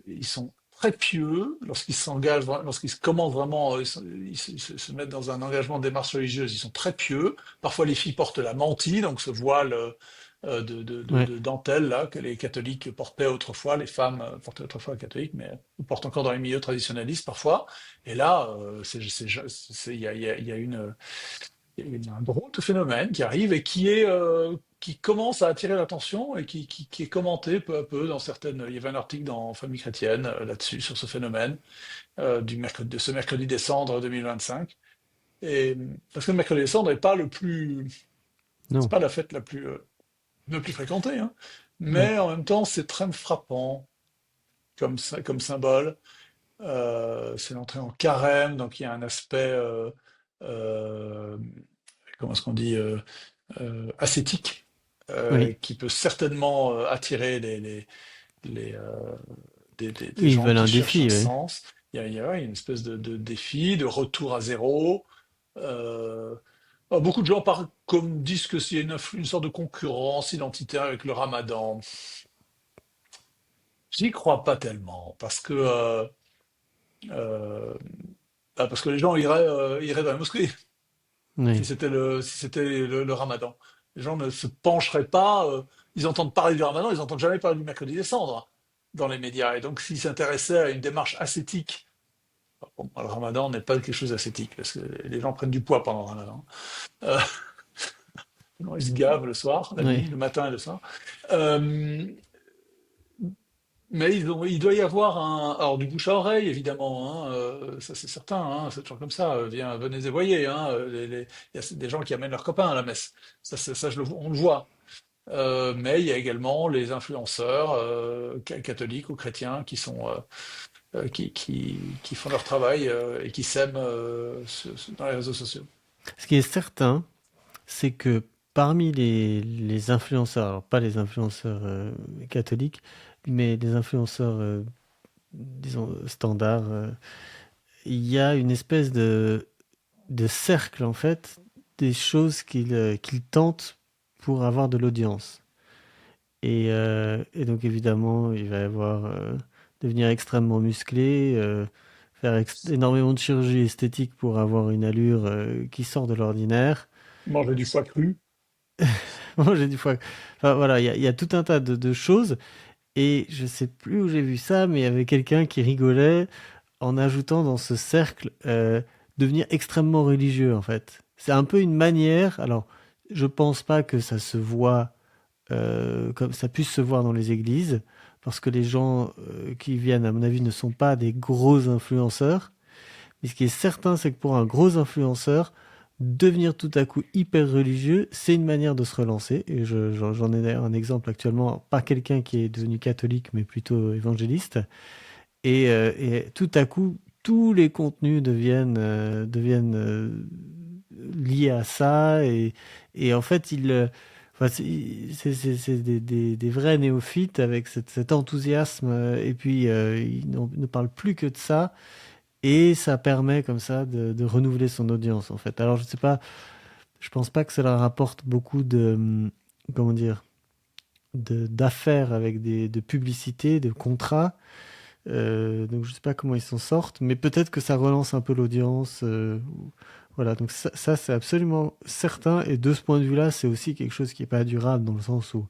Ils sont très pieux lorsqu'ils s'engagent, lorsqu'ils commencent vraiment, se mettent dans un engagement de démarche religieuse, ils sont très pieux. Parfois, les filles portent la mantille, donc ce voile Ouais, de dentelle là que les catholiques portaient autrefois, les femmes portaient autrefois les catholiques, mais portent encore dans les milieux traditionnalistes parfois. Et là, il y a un drôle de phénomène qui arrive et qui commence à attirer l'attention et qui est commenté peu à peu dans certaines. Il y avait un article dans Famille chrétienne là-dessus sur ce phénomène de ce mercredi des cendres 2025. Et parce que le mercredi des cendres n'est pas c'est non, pas la fête le plus fréquentée, hein. non, Mais en même temps c'est très frappant comme symbole. C'est l'entrée en carême, donc il y a un aspect euh, comment est-ce qu'on dit ascétique oui. qui peut certainement attirer les, des Oui, ils gens veulent qui un cherchent un défi, oui. sens. Ouais, il y a une espèce de défi, de retour à zéro. Euh, Beaucoup de gens comme disent que c'est une sorte de concurrence identitaire avec le ramadan. J'y crois pas tellement, euh, parce que les gens iraient dans la mosquée Oui. si c'était le ramadan. Les gens ne se pencheraient pas, ils entendent parler du ramadan, ils n'entendent jamais parler du mercredi des cendres dans les médias. Et donc, s'ils s'intéressaient à une démarche ascétique, bon, le ramadan n'est pas quelque chose d'ascétique, parce que les gens prennent du poids pendant le ramadan. Euh, ils se gavent le soir, la Oui. nuit, le matin et le soir. Euh, mais il doit y avoir alors du bouche à oreille, évidemment, hein, ça c'est certain, hein, c'est toujours comme ça. Venez et voyez, hein, il y a des gens qui amènent leurs copains à la messe. Ça on le voit. Mais il y a également les influenceurs catholiques ou chrétiens qui font leur travail et qui s'aiment dans les réseaux sociaux. Ce qui est certain, c'est que parmi les influenceurs, alors pas les influenceurs catholiques, mais les influenceurs, disons, standards, il y a une espèce de cercle, en fait, des choses qu'ils tentent pour avoir de l'audience. Et donc, évidemment, il va y avoir devenir extrêmement musclé, faire énormément de chirurgie esthétique pour avoir une allure qui sort de l'ordinaire. Manger du foie cru. Manger du foie. Enfin, voilà, il y a tout un tas de choses. Et je sais plus où j'ai vu ça, mais il y avait quelqu'un qui rigolait en ajoutant dans ce cercle devenir extrêmement religieux, en fait. C'est un peu une manière. Alors, je pense pas que ça se voit comme ça puisse se voir dans les églises, parce que les gens qui viennent, à mon avis, ne sont pas des gros influenceurs. Mais ce qui est certain, c'est que pour un gros influenceur, devenir tout à coup hyper religieux, c'est une manière de se relancer. Et j'en ai d'ailleurs un exemple actuellement, pas quelqu'un qui est devenu catholique, mais plutôt évangéliste. Et tout à coup, tous les contenus deviennent liés à ça. Et en fait, enfin, c'est des vrais néophytes avec cet enthousiasme. Et puis, ils ne parlent plus que de ça. Et ça permet comme ça de renouveler son audience, en fait. Alors, je sais pas, je pense pas que ça leur rapporte beaucoup comment dire, d'affaires avec de publicités, de contrats. Donc, je sais pas comment ils s'en sortent, mais peut-être que ça relance un peu l'audience. Voilà, donc ça, c'est absolument certain. Et de ce point de vue-là, c'est aussi quelque chose qui est pas durable, dans le sens où,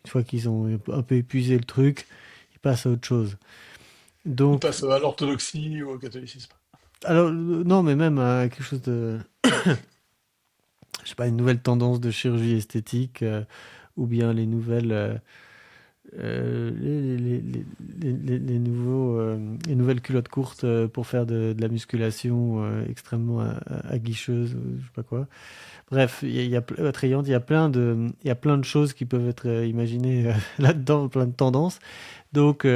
une fois qu'ils ont un peu épuisé le truc, ils passent à autre chose. Ils Donc, passent à l'orthodoxie ou au catholicisme. alors, non, mais même à quelque chose de, je sais pas, une nouvelle tendance de chirurgie esthétique, ou bien les nouvelles culottes courtes pour faire de la musculation extrêmement aguicheuse, ou je sais pas quoi. Bref, attrayante, il y a plein de choses qui peuvent être imaginées là-dedans, plein de tendances. Donc,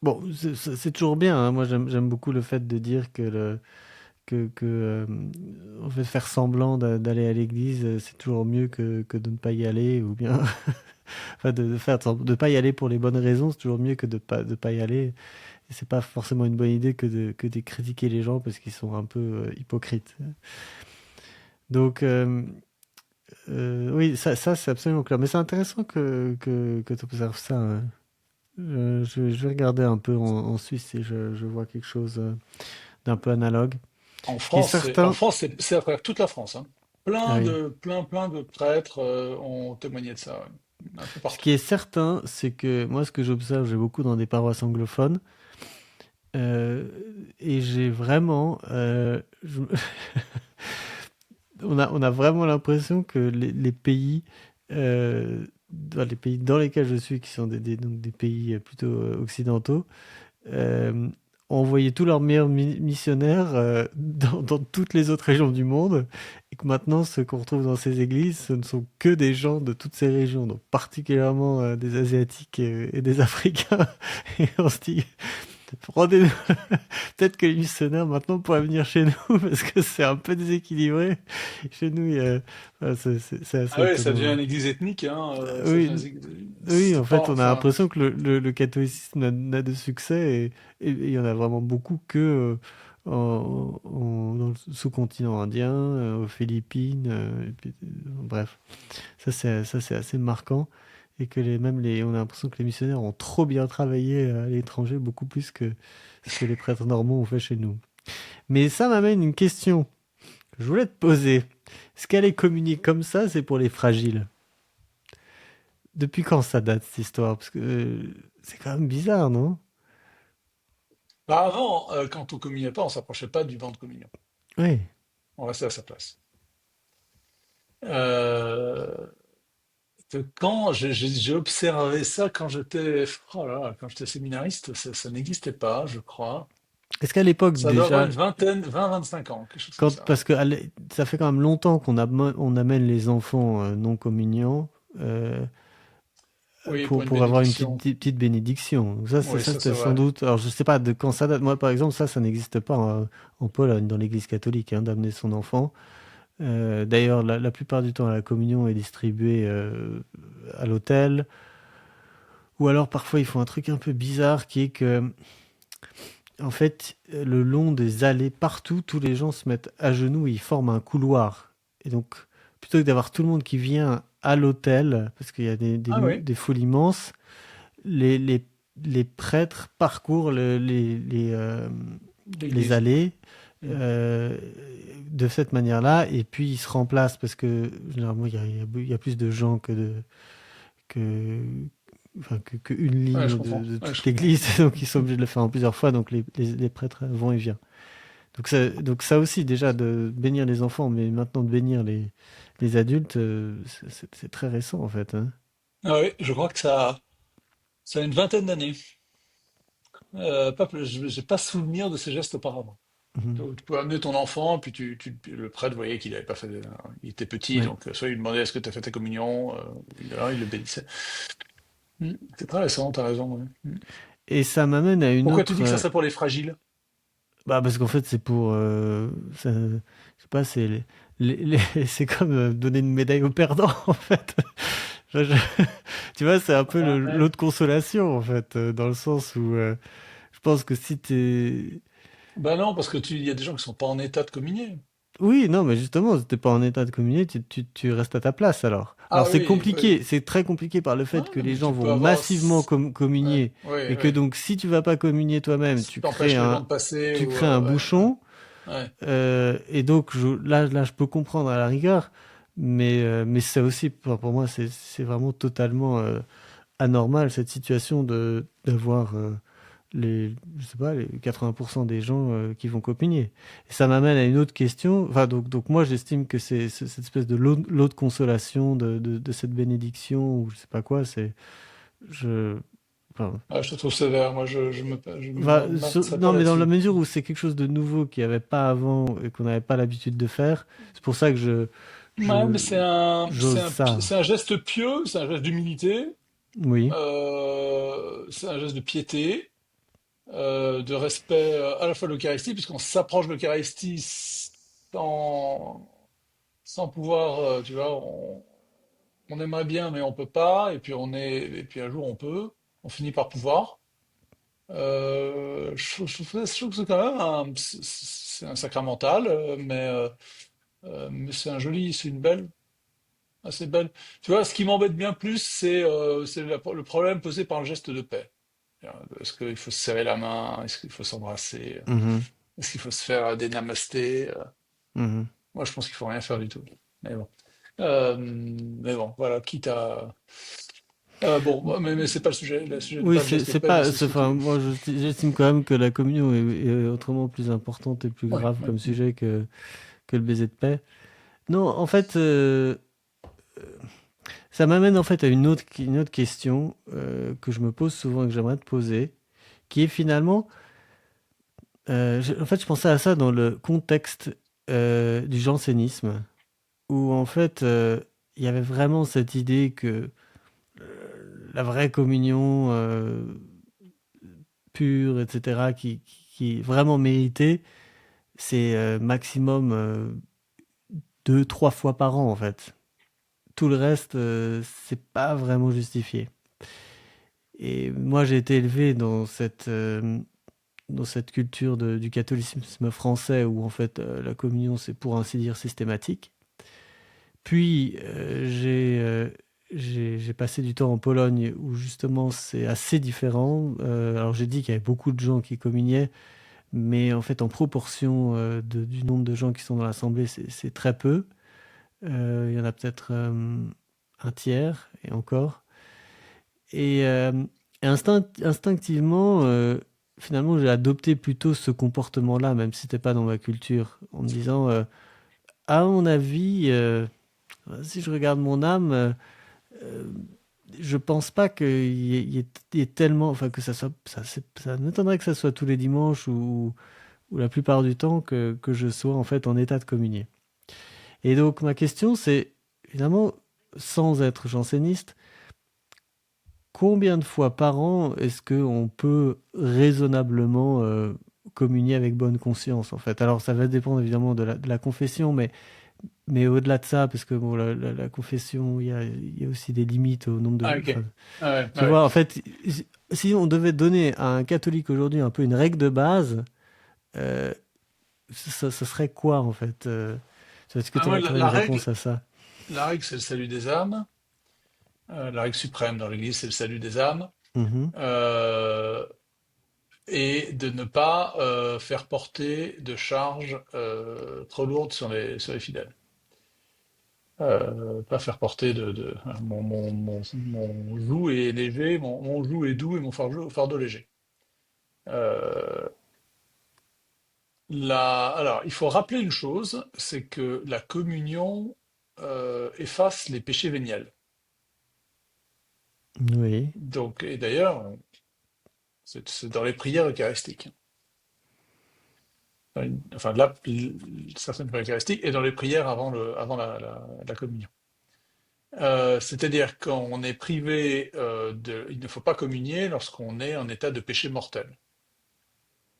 bon, c'est toujours bien, hein. Moi, j'aime beaucoup le fait de dire en fait, faire semblant d'aller à l'église, c'est toujours mieux que de ne pas y aller, ou bien, enfin, de pas y aller pour les bonnes raisons, c'est toujours mieux que de pas y aller. Et c'est pas forcément une bonne idée que de critiquer les gens parce qu'ils sont un peu hypocrites. Donc, oui, ça c'est absolument clair. Mais c'est intéressant que tu observes ça, hein. Je vais regarder un peu en Suisse si je vois quelque chose d'un peu analogue. Ce qui est En certain, France, c'est à travers toute la France, hein. ah oui. Plein de prêtres ont témoigné de ça, ouais. Un peu Ce qui partout. est certain, c'est que moi, ce que j'observe, j'ai beaucoup dans des paroisses anglophones, euh, et j'ai vraiment, on a vraiment l'impression que les pays, dans les pays dans lesquels je suis, qui sont donc des pays plutôt occidentaux, euh, ont envoyé tous leurs meilleurs missionnaires dans toutes les autres régions du monde, et que maintenant, ceux qu'on retrouve dans ces églises, ce ne sont que des gens de toutes ces régions, donc particulièrement des Asiatiques et des Africains. Et on se dit, rendez-nous. Peut-être que les missionnaires maintenant pourraient venir chez nous parce que c'est un peu déséquilibré. Chez nous, voilà, c'est assez Ah ouais, ça devient étonnant. une église ethnique, hein. Ça devient Oui, oui, en c'est pas, fait, on a enfin, l'impression que le catholicisme n'a de succès et il y en a vraiment beaucoup que dans le sous-continent indien, aux Philippines, et puis, bref, ça c'est assez marquant et que on a l'impression que les missionnaires ont trop bien travaillé à l'étranger, beaucoup plus que ce que les prêtres normands ont fait chez nous. Mais ça m'amène une question que je voulais te poser. Est-ce qu'aller communier comme ça, c'est pour les fragiles? Depuis quand ça date cette histoire? Parce que c'est quand même bizarre, non? bah avant, quand on communiait pas, on s'approchait pas du banc de communion. Oui. On restait à sa place. Euh, j'ai observé ça quand j'étais, oh là là, quand j'étais séminariste, ça n'existait pas, je crois. Est-ce qu'à l'époque Ça doit avoir déjà, une vingtaine, 25 ans, quelque chose comme quand, ça. parce que ça fait quand même longtemps on amène les enfants non communiants euh, Oui, pour une pour avoir une bénédiction. petite bénédiction. Donc Oui, ça ça c'était c'est sans vrai. doute. Alors je sais pas de quand ça date. Moi par exemple, ça n'existe pas en Pologne dans l'Église catholique hein, d'amener son enfant. D'ailleurs, la plupart du temps, la communion est distribuée à l'hôtel. Ou alors parfois ils font un truc un peu bizarre qui est que en fait, le long des allées, partout, tous les gens se mettent à genoux et ils forment un couloir. Et donc, plutôt que d'avoir tout le monde qui vient à l'hôtel, parce qu'il y a Ah oui, des foules immenses, les, les, les prêtres parcourent les l'église. allées Hmm. euh, de cette manière-là, et puis ils se remplacent parce que généralement il y a plus de gens que, enfin, que une Ouais, je ligne comprends. de Ouais, je toute comprends. l'église, donc ils sont obligés de le faire en plusieurs fois, donc les prêtres vont et viennent. Donc ça aussi, déjà, de bénir les enfants, mais maintenant de bénir les adultes, c'est très récent en fait, hein. Ah oui, je crois que ça a une vingtaine d'années. Pas plus, j'ai pas souvenir de ces gestes auparavant. Mhm. Donc, tu peux amener ton enfant, puis le prêtre voyait qu'il avait pas fait, il était petit, Ouais. donc soit il lui demandait est-ce que tu as fait ta communion, alors il le bénissait. Hmm. C'est très récent, t'as raison. Ouais. Hmm. Et ça m'amène à une Pourquoi tu autre. dis que ça serait pour les fragiles? Bah parce qu'en fait, c'est pour. Je sais pas, c'est comme donner une médaille au perdant, en fait. Tu vois, c'est un peu Ouais. l'autre consolation, en fait, dans le sens où je pense que si t'es. Bah non, parce que il y a des gens qui sont pas en état de communier. Oui, non, mais justement, si t'es pas en état de communier, tu restes à ta place alors. Alors Ah c'est oui, oui. compliqué, c'est très compliqué par le fait Ah, que les mais gens tu vont peux avoir, massivement ouais, communier oui, et que oui. donc si tu vas pas communier toi-même, Si t'empêches les gens de passer tu ou crées un ouais, bouchon. ouais. Et donc là, je peux comprendre à la rigueur, mais ça aussi, pour moi, c'est vraiment totalement anormal cette situation d'avoir je sais pas, les 80% des gens qui vont communier. Et ça m'amène à une autre question. Enfin, donc moi, j'estime que cette espèce de lot de consolation, de cette bénédiction, ou je sais pas quoi, je, enfin, Ah, je te trouve sévère. Moi, je me m'arrêterai pas non, mais dans la là-dessus. mesure où c'est quelque chose de nouveau qu'il n'y avait pas avant et qu'on n'avait pas l'habitude de faire, c'est pour ça que Ouais, mais j'ose ça. c'est un geste pieux, c'est un geste d'humilité, Oui. c'est un geste de piété, de respect à la fois de l'Eucharistie, puisqu'on s'approche de l'Eucharistie sans pouvoir, tu vois, on aimerait bien, mais on peut pas, et puis un jour on peut, on finit par pouvoir. Je trouve que c'est quand même c'est un sacramental, mais c'est une belle, assez belle. Tu vois, ce qui m'embête bien plus, c'est le problème posé par le geste de paix. Est-ce qu'il faut se serrer la main? Est-ce qu'il faut s'embrasser? Mhm. Est-ce qu'il faut se faire des namastés? Mhm. Moi, je pense qu'il faut rien faire du tout. Mais bon. Mais bon, voilà, quitte à... bon, mais c'est pas le sujet n'est Oui, pas le geste c'est paix, mais pas, c'est c'est, enfin, surtout... moi, j'estime quand même que la communion est autrement plus importante et plus Ouais, grave ouais, comme ouais. sujet que le baiser de paix. Non, en fait, ça m'amène en fait à une autre question que je me pose souvent et que j'aimerais te poser, qui est finalement, en fait, je pensais à ça dans le contexte du jansénisme, où en fait, il y avait vraiment cette idée que la vraie communion pure, etc., qui est vraiment méritée, c'est maximum deux, trois fois par an, en fait. Tout le reste, c'est pas vraiment justifié. Et moi, j'ai été élevé dans cette culture du catholicisme français où, en fait, la communion, c'est pour ainsi dire systématique. Puis, j'ai passé du temps en Pologne où, justement, c'est assez différent. Alors, j'ai dit qu'il y avait beaucoup de gens qui communiaient, mais en fait, en proportion du nombre de gens qui sont dans l'assemblée, c'est très peu. Il y en a peut-être un tiers, et encore. Et, instinctivement, finalement, j'ai adopté plutôt ce comportement-là, même si c'était pas dans ma culture, en me disant, à mon avis, si je regarde mon âme, euh, je pense pas qu'il y ait tellement, enfin que ça soit, ça m'étonnerait que ça soit tous les dimanches ou la plupart du temps que je sois en fait en état de communier. Et donc ma question, c'est évidemment, sans être janséniste, combien de fois par an est-ce qu'on peut raisonnablement communier avec bonne conscience en fait? Alors ça va dépendre évidemment de la confession, mais au-delà de ça, parce que bon, la confession, il y a aussi des limites au nombre de... Ah, ok. Enfin, Ah ouais, tu ah ouais. vois, en fait, si on devait donner à un catholique aujourd'hui un peu une règle de base, euh, ça serait quoi en fait est-ce que Ah, tu moi, aurais une réponse à ça? la règle, c'est le salut des âmes. La règle suprême dans l'Église, c'est le salut des âmes. Mhm. Euh, et de ne pas faire porter de charges trop lourdes sur les fidèles. Pas faire porter mon joug est léger, mon joug est doux et mon fardeau léger. Euh, alors, il faut rappeler une chose, c'est que la communion efface les péchés véniels. Oui. Donc, et d'ailleurs, c'est dans les prières eucharistiques. Enfin, là, certaines prières eucharistiques et dans les prières avant la communion. C'est-à-dire qu'on est privé il ne faut pas communier lorsqu'on est en état de péché mortel.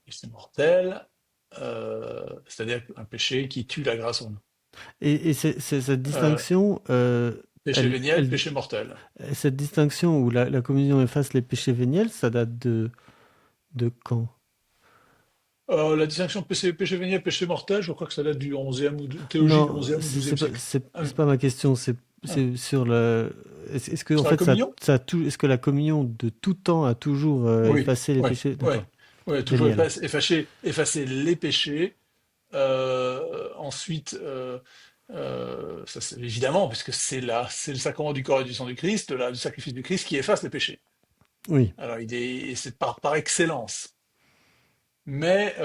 Et c'est mortel, c'est-à-dire un péché qui tue la grâce en nous. Et cette Euh, distinction, péché véniel, péché mortel. cette distinction où la communion efface les péchés véniels, ça date de quand? La distinction péché vénial, péché mortel, je crois que ça date du 11e théologie du Non, 11e ou 12e siècle. c'est pas ma question, Ah, c'est sur le... Est-ce que, en sur la fait, communion? est-ce que la communion de tout temps a toujours Oui, effacé les oui, péchés? oui. D'accord. Ouais, toujours Véniel. effacer les péchés. Ensuite, ça, évidemment, puisque c'est le sacrement du corps et du sang du Christ, du sacrifice du Christ qui efface les péchés. Oui, Alors, c'est par excellence. Mais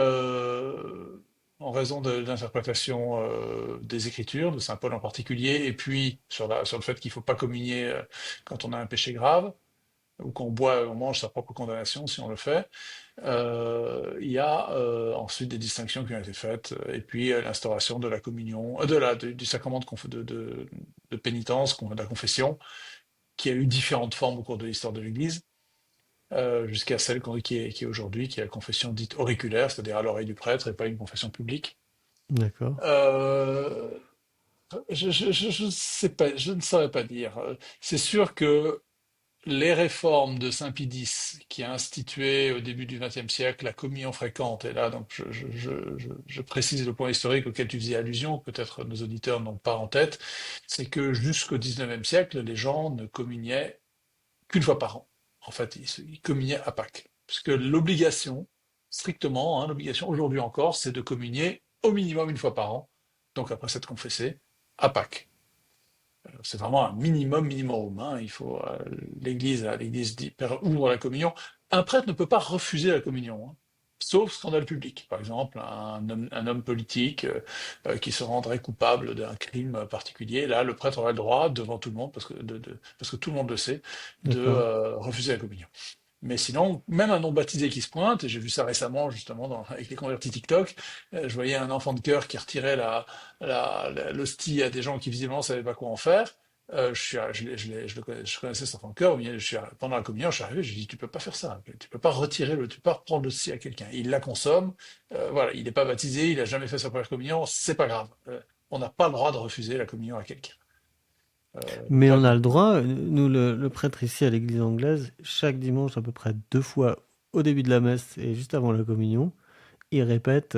en raison de l'interprétation des Écritures, de saint Paul en particulier, et puis sur le fait qu'il ne faut pas communier quand on a un péché grave, ou qu'on boit, on mange sa propre condamnation si on le fait, il y a ensuite des distinctions qui ont été faites, et puis l'instauration de la communion, du sacrement de pénitence, de la confession, qui a eu différentes formes au cours de l'histoire de l'Église, jusqu'à celle qui est aujourd'hui, qui est la confession dite auriculaire, c'est-à-dire à l'oreille du prêtre et pas une confession publique. d'accord. Euh, je sais pas, je ne saurais pas dire. C'est sûr que les réformes de Saint Pie X, qui a institué au début du XXe siècle la communion fréquente, et là donc je précise le point historique auquel tu faisais allusion, que peut-être nos auditeurs n'ont pas en tête, c'est que jusqu'au XIXe siècle, les gens ne communiaient qu'une fois par an. En fait, il communiait à Pâques. Puisque l'obligation, strictement, hein, l'obligation aujourd'hui encore, c'est de communier au minimum une fois par an, donc après s'être confessé, à Pâques. C'est vraiment un minimum minimum, hein. Il faut l'Église ouvre la communion. Un prêtre ne peut pas refuser la communion, hein, sauf scandale public. Par exemple, un homme politique qui se rendrait coupable d'un crime particulier. Là, le prêtre aurait le droit, devant tout le monde, parce que tout le monde le sait, de D'accord. refuser la communion. Mais sinon, même un non-baptisé qui se pointe, et j'ai vu ça récemment justement avec les convertis TikTok, je voyais un enfant de cœur qui retirait l'hostie à des gens qui visiblement ne savaient pas quoi en faire. Je connaissais cet enfant de cœur, pendant la communion, je suis arrivé, j'ai dit, tu peux pas faire ça, tu peux pas tu peux pas reprendre l'hostie à quelqu'un. Il la consomme, voilà, il n'est pas baptisé, il a jamais fait sa première communion, c'est pas grave. On n'a pas le droit de refuser la communion à quelqu'un. Mais Pas on a du le tout. droit, nous, le prêtre ici à l'église anglaise, chaque dimanche à peu près 2 fois au début de la messe et juste avant la communion, il répète.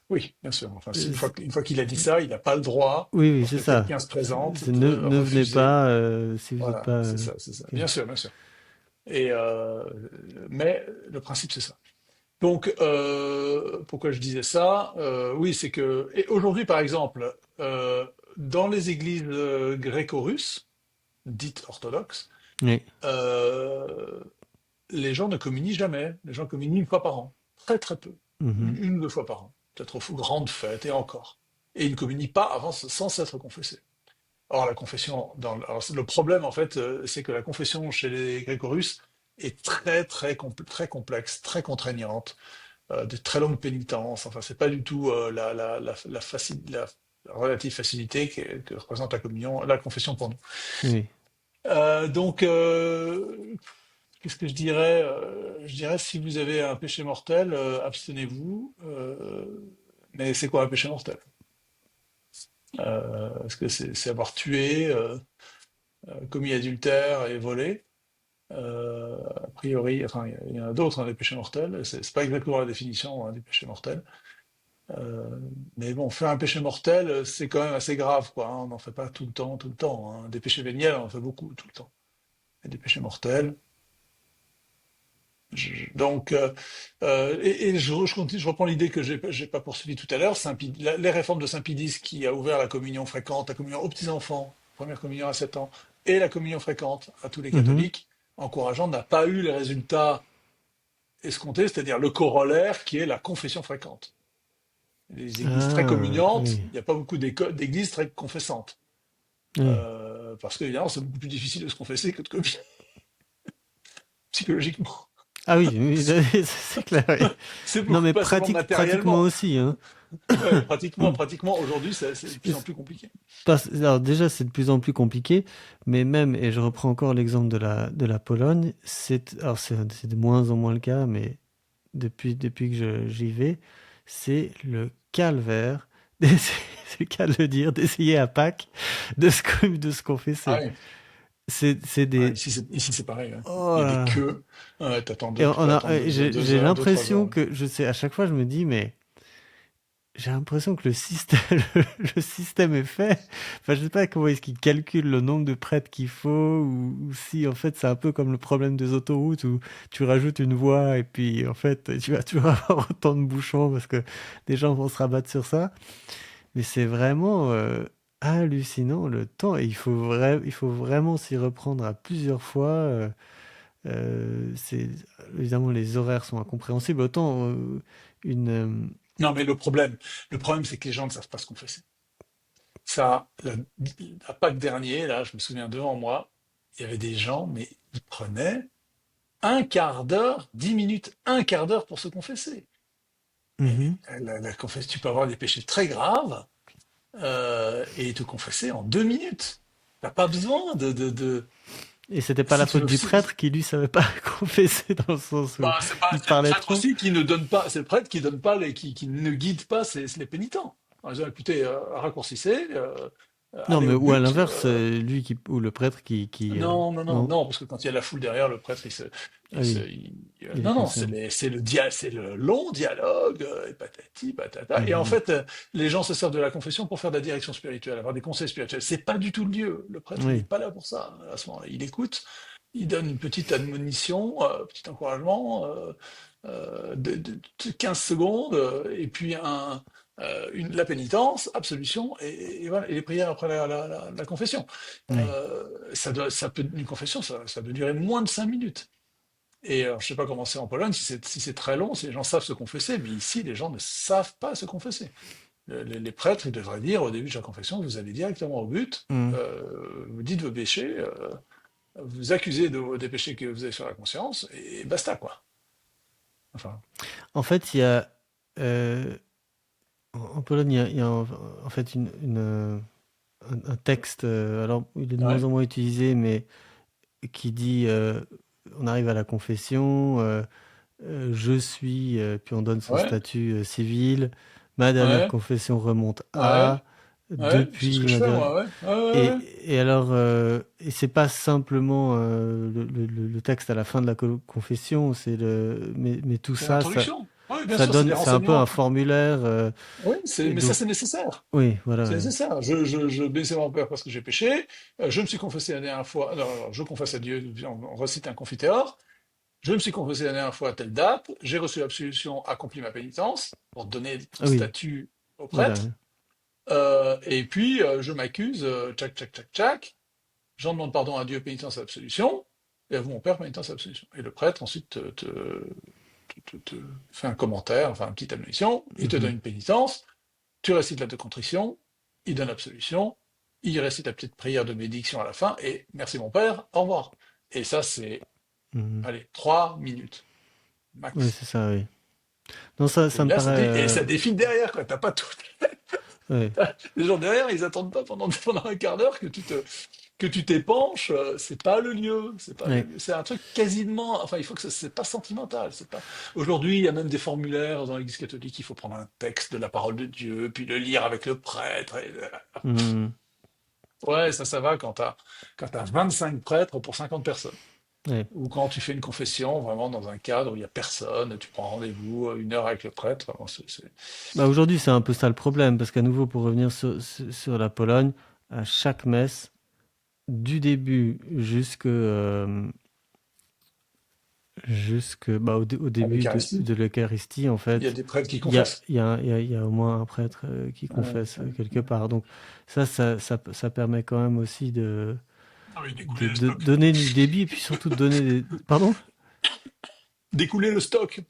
Oui, bien sûr. Enfin, Euh, c'est- une fois qu'il a dit ça, il n'a pas le droit, oui, oui, c'est lorsque ça. quelqu'un se présente, C'est de ne venez refuser. pas si vous n'êtes Voilà, pas. c'est ça, c'est ça. Ok. Bien sûr, bien sûr. Et mais le principe, c'est ça. Donc, pourquoi je disais ça? Oui, c'est que et aujourd'hui, par exemple, dans les églises gréco-russes, dites orthodoxes, Oui. euh, les gens ne communient jamais. Les gens communient une fois par an. Très, très peu. Mhm. Une ou deux fois par an. Peut-être aux grandes fêtes et encore. Et ils ne communient pas avant, sans s'être confessés. Or, la confession, alors, le problème, en fait, c'est que la confession chez les gréco-russes est très, très, très complexe, très contraignante, de très longues pénitences. Enfin, c'est pas du tout la relative facilité que représente la communion, la confession pour nous. Oui. Donc, qu'est-ce que je dirais? Je dirais si vous avez un péché mortel, abstenez-vous. Mais c'est quoi un péché mortel? Est-ce que c'est avoir tué, commis adultère et volé? A priori, enfin, il y en a d'autres, hein, des péchés mortels. C'est pas exactement la définition, hein, des péchés mortels. Euh, mais bon, faire un péché mortel, c'est quand même assez grave, quoi, hein. On n'en fait pas tout le temps, hein. Des péchés véniels, on en fait beaucoup, tout le temps. Et des péchés mortels. Donc, je reprends l'idée que j'ai pas poursuivie tout à l'heure. Les réformes de Saint-Pédis qui a ouvert la communion fréquente, la communion aux petits-enfants, première communion à 7 ans, et la communion fréquente à tous les Mhm. catholiques, encourageant, n'a pas eu les résultats escomptés, c'est-à-dire le corollaire qui est la confession fréquente. Les églises très Ah, communiantes, oui. il n'y a pas beaucoup d'églises très confessantes. Oui. Parce que, évidemment, c'est beaucoup plus difficile de se confesser que de communier psychologiquement. Ah oui, oui, c'est clair. Oui. C'est Non, beaucoup, mais pas seulement pratiquement matériellement. aussi, hein. Ouais, pratiquement, aujourd'hui, c'est de plus en plus compliqué. Alors déjà, c'est de plus en plus compliqué, mais même, et je reprends encore l'exemple de la Pologne, c'est de moins en moins le cas, mais depuis que j'y vais, c'est le calvaire, c'est le cas de le dire, d'essayer à Pâques de se Ah confesser. oui, C'est ah, des... ici c'est pareil, ouais. Oh Il y a là des là. queues, t'attends Et tu peux attendre deux j'ai heures, 2, 3 heures. l'impression que, je sais, à chaque fois, je me dis, mais j'ai l'impression que le système, le système est fait. Enfin, je sais pas comment est-ce qu'ils calculent le nombre de prêtres qu'il faut, ou si en fait c'est un peu comme le problème des autoroutes où tu rajoutes une voie et puis en fait tu vas avoir autant de bouchons parce que des gens vont se rabattre sur ça. Mais c'est vraiment hallucinant le temps et il faut vraiment s'y reprendre à plusieurs fois. C'est évidemment les horaires sont incompréhensibles. Autant une Non, mais le problème, c'est que les gens ne savent pas se confesser. Ça, à Pâques dernier, là, je me souviens devant moi, il y avait des gens, mais ils prenaient un quart d'heure, 10 minutes, un quart d'heure pour se confesser. Mais Mhm. tu peux avoir des péchés très graves et te confesser en 2 minutes. T'as pas besoin Et c'était pas si la tu faute veux. du prêtre qui lui savait pas confesser dans le sens où Bah, il c'est le parlait prêtre trop. aussi qui ne donne pas, c'est le prêtre qui donne pas qui ne guide pas les pénitents. En disant, écoutez, raccourcissez, Non, allez mais au ou à but. l'inverse, lui qui ou le prêtre qui Non, non, non, non. non, parce que quand il y a la foule derrière, le prêtre, Ah oui, il est non, non, conscient. c'est le long dialogue, et patati, patata. Et en Mhm. fait, les gens se servent de la confession pour faire de la direction spirituelle, avoir des conseils spirituels. C'est pas du tout le lieu. Le prêtre, il n'est Oui. pas là pour ça, à ce moment-là. Il écoute. il donne une petite admonition, petit encouragement de 15 secondes, et puis la pénitence, absolution, et voilà, et les prières après la confession. Oui. Une confession, ça peut durer moins de 5 minutes. Et alors, je sais pas comment c'est en Pologne, si c'est très long, si les gens savent se confesser, mais ici, les gens ne savent pas se confesser. Les prêtres, ils devraient dire au début de chaque confession, vous allez directement au but, Mm. vous dites vos péchés, vous accusez des péchés que vous avez sur la conscience, et basta, quoi. Enfin, En fait, il y a en Pologne, il y a en fait un texte. Alors, il est de moins ouais, en moins utilisé, mais qui dit on arrive à la confession, je suis, puis on donne son ouais, statut civil. Ma dernière ouais, confession remonte ouais, à ouais, c'est ce depuis que je ma fais, dernière. moi, ouais, ouais, ouais, ouais. Et alors, et c'est pas simplement le texte à la fin de la confession, mais tout C'est ça, l'introduction. Oui, bien ça sûr, c'est des donne, c'est un peu un renseignements. formulaire. Oui, Et mais ça, donc, c'est nécessaire. oui, voilà. C'est Ouais. nécessaire. Je baissais mon père parce que j'ai péché. Je me suis confessé la dernière fois. Alors, je confesse à Dieu, on recite un confiteor. Je me suis confessé la dernière fois à telle date. J'ai reçu l'absolution, accompli ma pénitence pour donner ton Ah oui, statut au voilà. prêtre. Et puis, je m'accuse, tchac, tchac, tchac, tchac. J'en demande pardon à Dieu, pénitence et absolution. Et à vous, mon père, pénitence et absolution. Et le prêtre, ensuite, te fait un commentaire, enfin, une petite admission. Il te donne Mhm, une pénitence. Tu récites la de contrition, il donne l'absolution, il récite la petite prière de bénédiction à la fin, et merci mon père, au revoir. Et ça, c'est, mhm. allez, 3 minutes, Oui, max. c'est ça, oui. Non, ça Et me là, paraît. et ça défile derrière, quoi. T'as pas tout. Ouais, Les gens derrière, ils attendent pas pendant un quart d'heure que tu t'épanches. C'est pas le lieu. C'est pas le ouais. lieu. C'est un truc quasiment. Enfin, il faut que c'est pas sentimental. C'est pas. Aujourd'hui, il y a même des formulaires dans l'Église catholique. Il faut prendre un texte de la parole de Dieu, puis le lire avec le prêtre. Mhm, Ouais, ça va quand t'as 25 prêtres pour 50 personnes. ouais. Ou quand tu fais une confession, vraiment dans un cadre où il n'y a personne, tu prends rendez-vous, 1 heure avec le prêtre. Vraiment, Bah aujourd'hui, c'est un peu ça le problème, parce qu'à nouveau, pour revenir sur la Pologne, à chaque messe, du début jusque bah, au à début l'Eucharistie. de l'Eucharistie, en Il y a fait, des prêtres qui il y a, confessent. il y a, il y a, il y a au moins un prêtre qui Ouais, confesse ouais, quelque ouais. part. Donc ça permet quand même aussi Ah oui, découler le de stock. donner du débit, et puis surtout de donner des... Pardon? Découler le stock.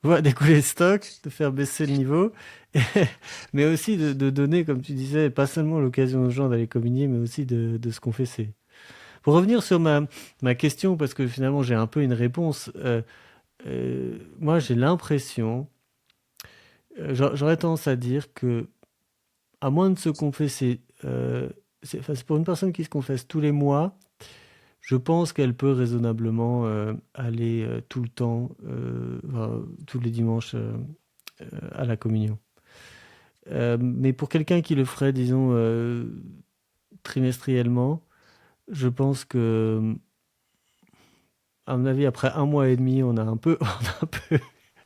Ouais, d'écouler le stock, de faire baisser le niveau, et- mais aussi de donner, comme tu disais, pas seulement l'occasion aux gens d'aller communier, mais aussi de se confesser. Pour revenir sur ma question, parce que finalement j'ai un peu une réponse, moi j'ai l'impression, j'aurais tendance à dire que, à moins de se confesser, enfin, c'est pour une personne qui se confesse tous les mois, je pense qu'elle peut raisonnablement aller tout le temps, enfin, tous les dimanches à la communion. Mais pour quelqu'un qui le ferait, disons, trimestriellement, je pense que, à mon avis, après un mois et demi, on a un peu, on a un peu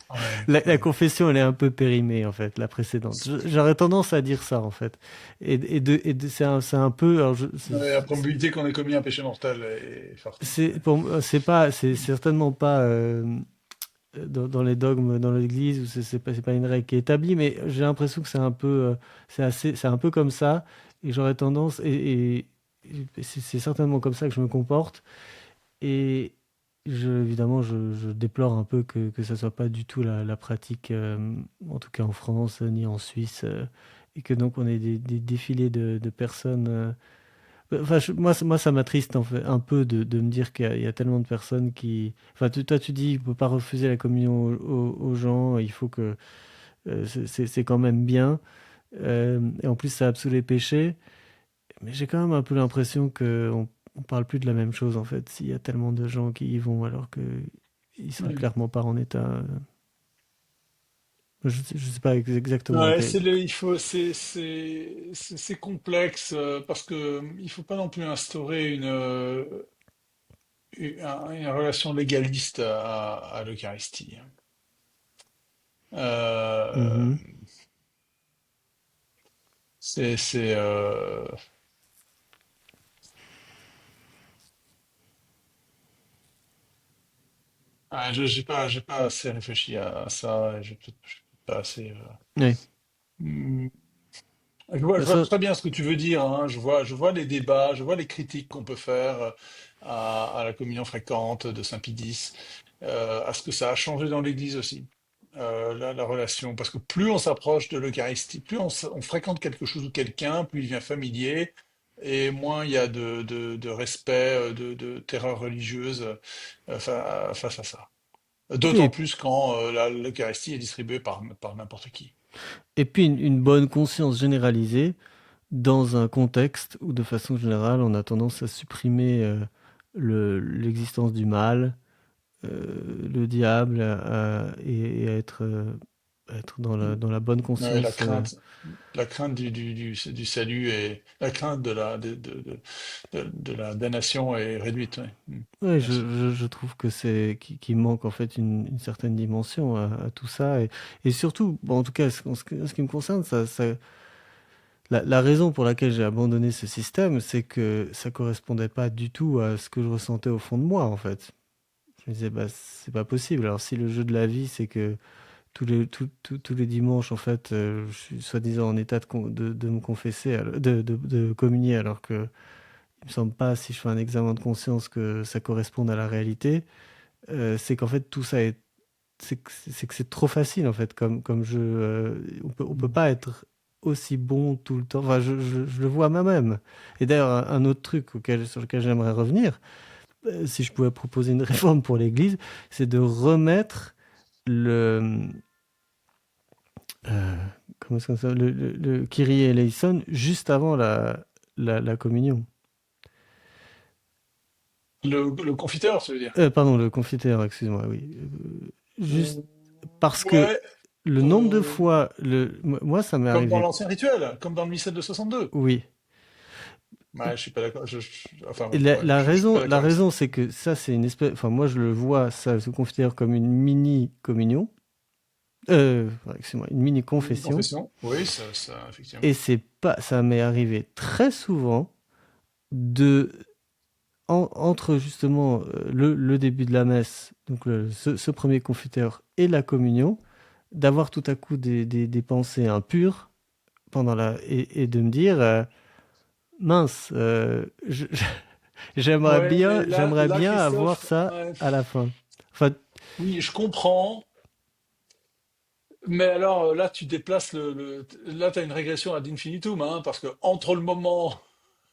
Ouais, la ouais. confession, elle est un peu périmée, en fait, la précédente. J'aurais tendance à dire ça, en fait. C'est un peu, alors Ouais, la probabilité qu'on ait commis un péché mortel est forte. c'est pas, c'est certainement pas dans les dogmes dans l'Église, où c'est pas une règle qui est établie, mais j'ai l'impression que c'est un peu comme ça, et j'aurais tendance, et c'est certainement comme ça que je me comporte, et évidemment, je déplore un peu que ça soit pas du tout la pratique, en tout cas en France, ni en Suisse, et que donc on ait des défilés de personnes. Enfin, moi, ça m'attriste en fait, un peu de me dire qu'il y a tellement de personnes qui. Enfin, toi, tu dis, il ne faut pas refuser la communion aux gens, il faut que. C'est quand même bien. Et en plus, ça absout les péchés. Mais j'ai quand même un peu l'impression qu'on on parle plus de la même chose en fait, s'il y a tellement de gens qui y vont alors qu'ils seraient Ouais. clairement pas en état. Je sais pas exactement. Ouais, il faut, c'est complexe parce que il faut pas non plus instaurer une relation légaliste à l'Eucharistie. Euh, Mhm. c'est, Ouais, j'ai pas assez réfléchi à ça. Je suis pas assez. Oui. Hmm. Je Bah, vois ça, très bien ce que tu veux dire, hein. Je vois les débats, je vois les critiques qu'on peut faire à la communion fréquente de Saint-Pie X, à ce que ça a changé dans l'Église aussi, la relation. Parce que plus on s'approche de l'Eucharistie, plus on fréquente quelque chose ou quelqu'un, plus il devient familier, et moins il y a de respect, de terreur religieuse face à ça. D'autant oui. plus quand l'Eucharistie est distribuée par n'importe qui. Et puis une bonne conscience généralisée dans un contexte où de façon générale on a tendance à supprimer l'existence du mal, le diable, et à être dans la bonne Ouais, conscience. la crainte du salut et la crainte de la damnation est réduite, ouais. Ouais, Bien sûr. je trouve que qu'il manque en fait une certaine dimension à tout ça et surtout, bon, en tout cas, ce qui me concerne, la raison pour laquelle j'ai abandonné ce système, c'est que ça correspondait pas du tout à ce que je ressentais au fond de moi, en fait. Je me disais, bah, c'est pas possible. Alors, si le jeu de la vie, c'est que tous les dimanches, en fait, je suis soi-disant en état de me confesser, de communier, alors que il me semble pas, si je fais un examen de conscience, que ça corresponde à la réalité, c'est qu'en fait, tout ça est, c'est que c'est trop facile, en fait, comme jeu. On peut pas être aussi bon tout le temps. Enfin, je le vois moi-même. Et d'ailleurs, un autre truc sur lequel j'aimerais revenir, si je pouvais proposer une réforme pour l'Église, c'est de remettre le, euh, comment est-ce qu'on dit ça, le Kyrie eleison juste avant la communion. Le confiteur, ça veut dire. Pardon, le confiteor, excuse-moi, oui. Juste Mm, parce que ouais, le nombre de euh, fois, moi, ça m'est comme dans arrivé. l'ancien rituel, comme dans le missel de 62. Oui. Ouais, je suis pas d'accord. Enfin Et bon, ouais, je suis pas la d'accord avec ça. raison, c'est que ça, c'est une espèce. Enfin, moi, je le vois, ça, ce confiteor, comme une mini communion. Ouais, excuse-moi, une mini Une confession. confession, oui, Et effectivement. c'est pas, ça m'est arrivé très souvent de entre justement le début de la messe, donc ce premier confiteor et la communion, d'avoir tout à coup des pensées impures pendant et de me dire mince, Ouais, mais j'aimerais là, bien avoir Christophe, ça à la fin. Enfin, oui, je comprends. Mais alors là, tu déplaces là, tu as une régression ad infinitum, hein, parce que entre le moment.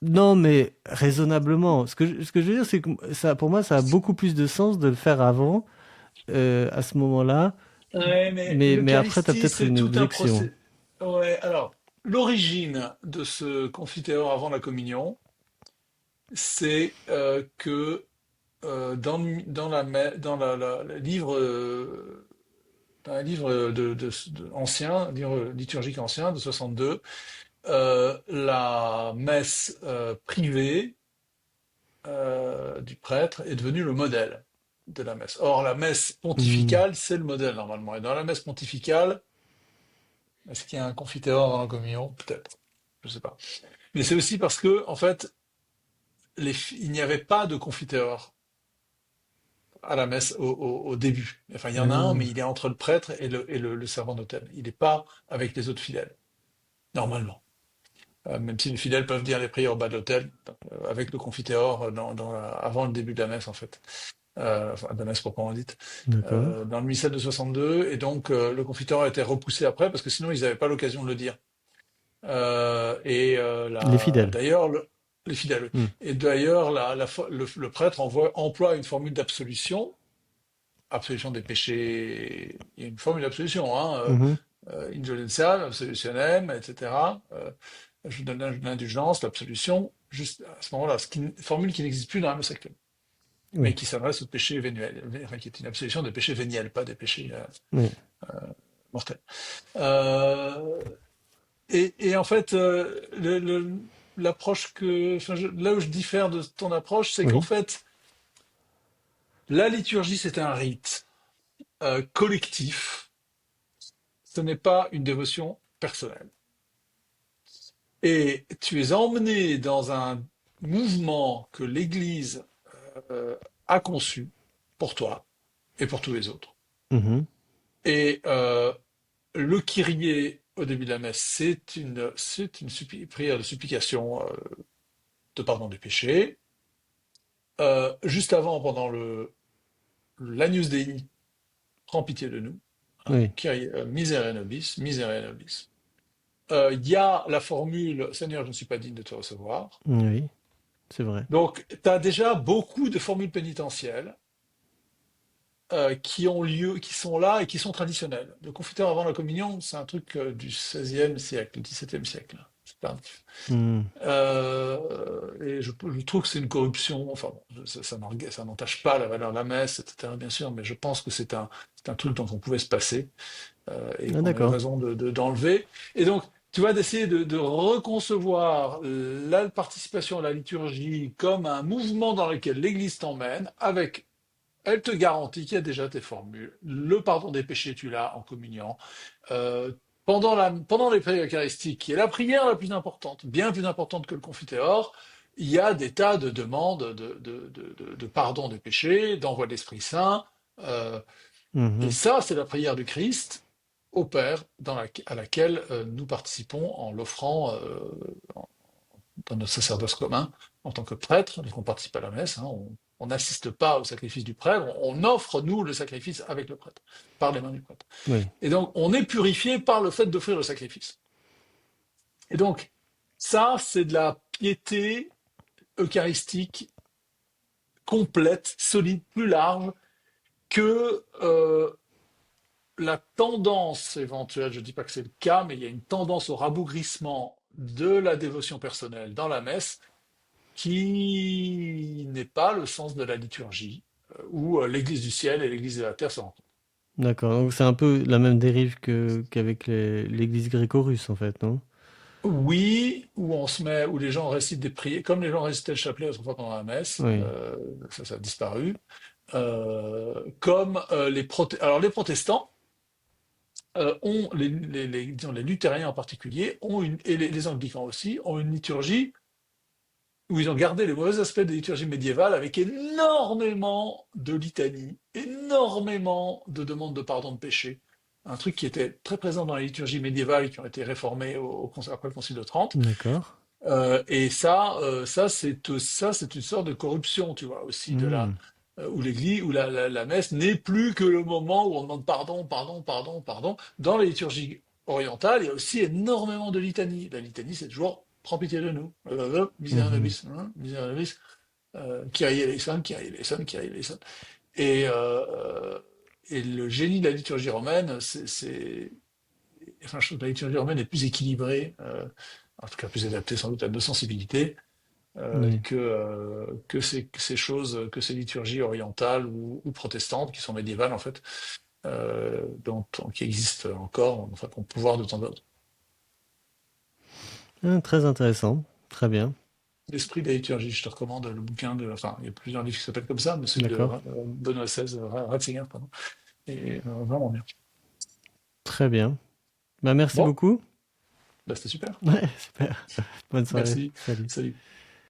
non, mais raisonnablement. Ce que je veux dire, c'est que ça, pour moi, ça a beaucoup plus de sens de le faire avant, à ce moment-là. Ouais, mais Mais après, tu as l'Eucharistie, peut-être c'est une tout un objection. procès. Ouais, alors, l'origine de ce confiteor avant la communion, c'est que le livre, dans un livre ancien, un livre liturgique ancien de 62, la messe privée du prêtre est devenue le modèle de la messe. Or, la messe Hmm. pontificale, c'est le modèle normalement. Et dans la messe pontificale, est-ce qu'il y a un confiteor dans la communion? Peut-être. Je sais pas. Mais c'est aussi parce que, en fait, il n'y avait pas de confiteor à la messe au début. Enfin, il y en a un, mais Ah, il est entre le prêtre et le servant d'autel. Il n'est pas avec les autres fidèles, normalement. Même si les fidèles peuvent dire les prières au bas de l'autel, avec le confiteor avant le début de la messe, en fait. Enfin, de la messe proprement dite. d'accord. Dans le missel de 62, et donc le confiteor a été repoussé après, parce que sinon ils n'avaient pas l'occasion de le dire. Les fidèles. D'ailleurs, les fidèles. Oui. Hmm. Et d'ailleurs, le prêtre emploie une formule d'absolution, absolution des péchés. Il y a une formule d'absolution, hein, Mhm. indulgentia, absolutionem, etc. Je vous donne l'indulgence, l'absolution, juste à ce moment-là, formule qui n'existe plus dans la messe actuelle, mais Oui, qui s'adresse aux péchés véniels, enfin, qui est une absolution des péchés véniels, pas des péchés oui, mortels. Euh, et en fait, l'approche enfin, là où je diffère de ton approche, c'est qu'en oui. fait, la liturgie, c'est un rite collectif, ce n'est pas une dévotion personnelle. Et tu es emmené dans un mouvement que l'Église euh, a conçu pour toi, et pour tous les autres. Mhm. Et le Kyrie au début de la messe, c'est une prière de supplication de pardon des péchés. Juste avant, pendant l'Agnus Dei, prends pitié de nous. Hein, Oui, Kyrie, miserere nobis, miserere nobis. Il y a la formule Seigneur, je ne suis pas digne de te recevoir. oui, c'est vrai. Donc, tu as déjà beaucoup de formules pénitentielles qui ont lieu, qui sont là et qui sont traditionnelles. Le confiteor avant la communion, c'est un truc du XVIe siècle, du XVIIe siècle. C'est pas Mhm. et je trouve que c'est une corruption. Enfin, bon, ça n'entache pas la valeur de la messe, etc., bien sûr, mais je pense que c'est un truc dont on pouvait se passer et Ah, qu'on a eu d'accord. raison d'enlever. Et donc, tu vois, d'essayer de reconcevoir la participation à la liturgie comme un mouvement dans lequel l'Église t'emmène, avec, elle te garantit qu'il y a déjà tes formules. Le pardon des péchés, tu l'as en communion. Euh, pendant les prières eucharistiques, qui est la prière la plus importante, bien plus importante que le confiteor, il y a des tas de demandes de pardon des péchés, d'envoi de l'Esprit Saint. euh, et Mhm. ça, c'est la prière du Christ au Père à laquelle nous participons en l'offrant dans notre sacerdoce commun en tant que prêtre. Donc on participe à la messe, hein, on n'assiste pas au sacrifice du prêtre, on offre, nous, le sacrifice avec le prêtre, par les mains du prêtre. Oui. Et donc, on est purifié par le fait d'offrir le sacrifice. Et donc, ça, c'est de la piété eucharistique complète, solide, plus large que la tendance éventuelle, je ne dis pas que c'est le cas, mais il y a une tendance au rabougrissement de la dévotion personnelle dans la messe qui n'est pas le sens de la liturgie, où l'Église du ciel et l'Église de la terre se rencontrent. D'accord. Donc c'est un peu la même dérive qu'avec l'église gréco-russe, en fait, non? Oui, où les gens récitent des prières, comme les gens récitaient le chapelet autrefois pendant la messe, Oui. ça a disparu. Comme alors les protestants ont disons, les luthériens en particulier et les anglicans aussi ont une liturgie où ils ont gardé les mauvais aspects des liturgies médiévales avec énormément de litanies, énormément de demandes de pardon de péché. Un truc qui était très présent dans les liturgies médiévales qui ont été réformées après le Concile de Trente. D'accord. Et ça, c'est une sorte de corruption, tu vois, aussi Hmm. où l'Église, où la messe n'est plus que le moment où on demande pardon, pardon, pardon, pardon. Dans les liturgies orientales, il y a aussi énormément de litanies. La litanie, c'est toujours prends pitié de nous, misère Mhm. nobis, hein, misère nobis, Kyrie eleison, Kyrie eleison, Kyrie eleison. Et, et le génie de la liturgie romaine, enfin, je trouve que la liturgie romaine est plus équilibrée, en tout cas plus adaptée sans doute à nos sensibilités Oui. que ces choses, que ces liturgies orientales ou protestantes, qui sont médiévales en fait, qui existent encore, enfin, qui ont pouvoir de temps en temps. Ah, très intéressant. Très bien. L'esprit de la liturgie, je te recommande le bouquin de, enfin, il y a plusieurs livres qui s'appellent comme ça, mais celui de D'accord. Benoît XVI, Ratzinger, pardon, et vraiment bien. Très bien. Bah, merci Bon, beaucoup. bah, c'était super. Ouais, super. Bonne soirée. Merci. Salut. Salut.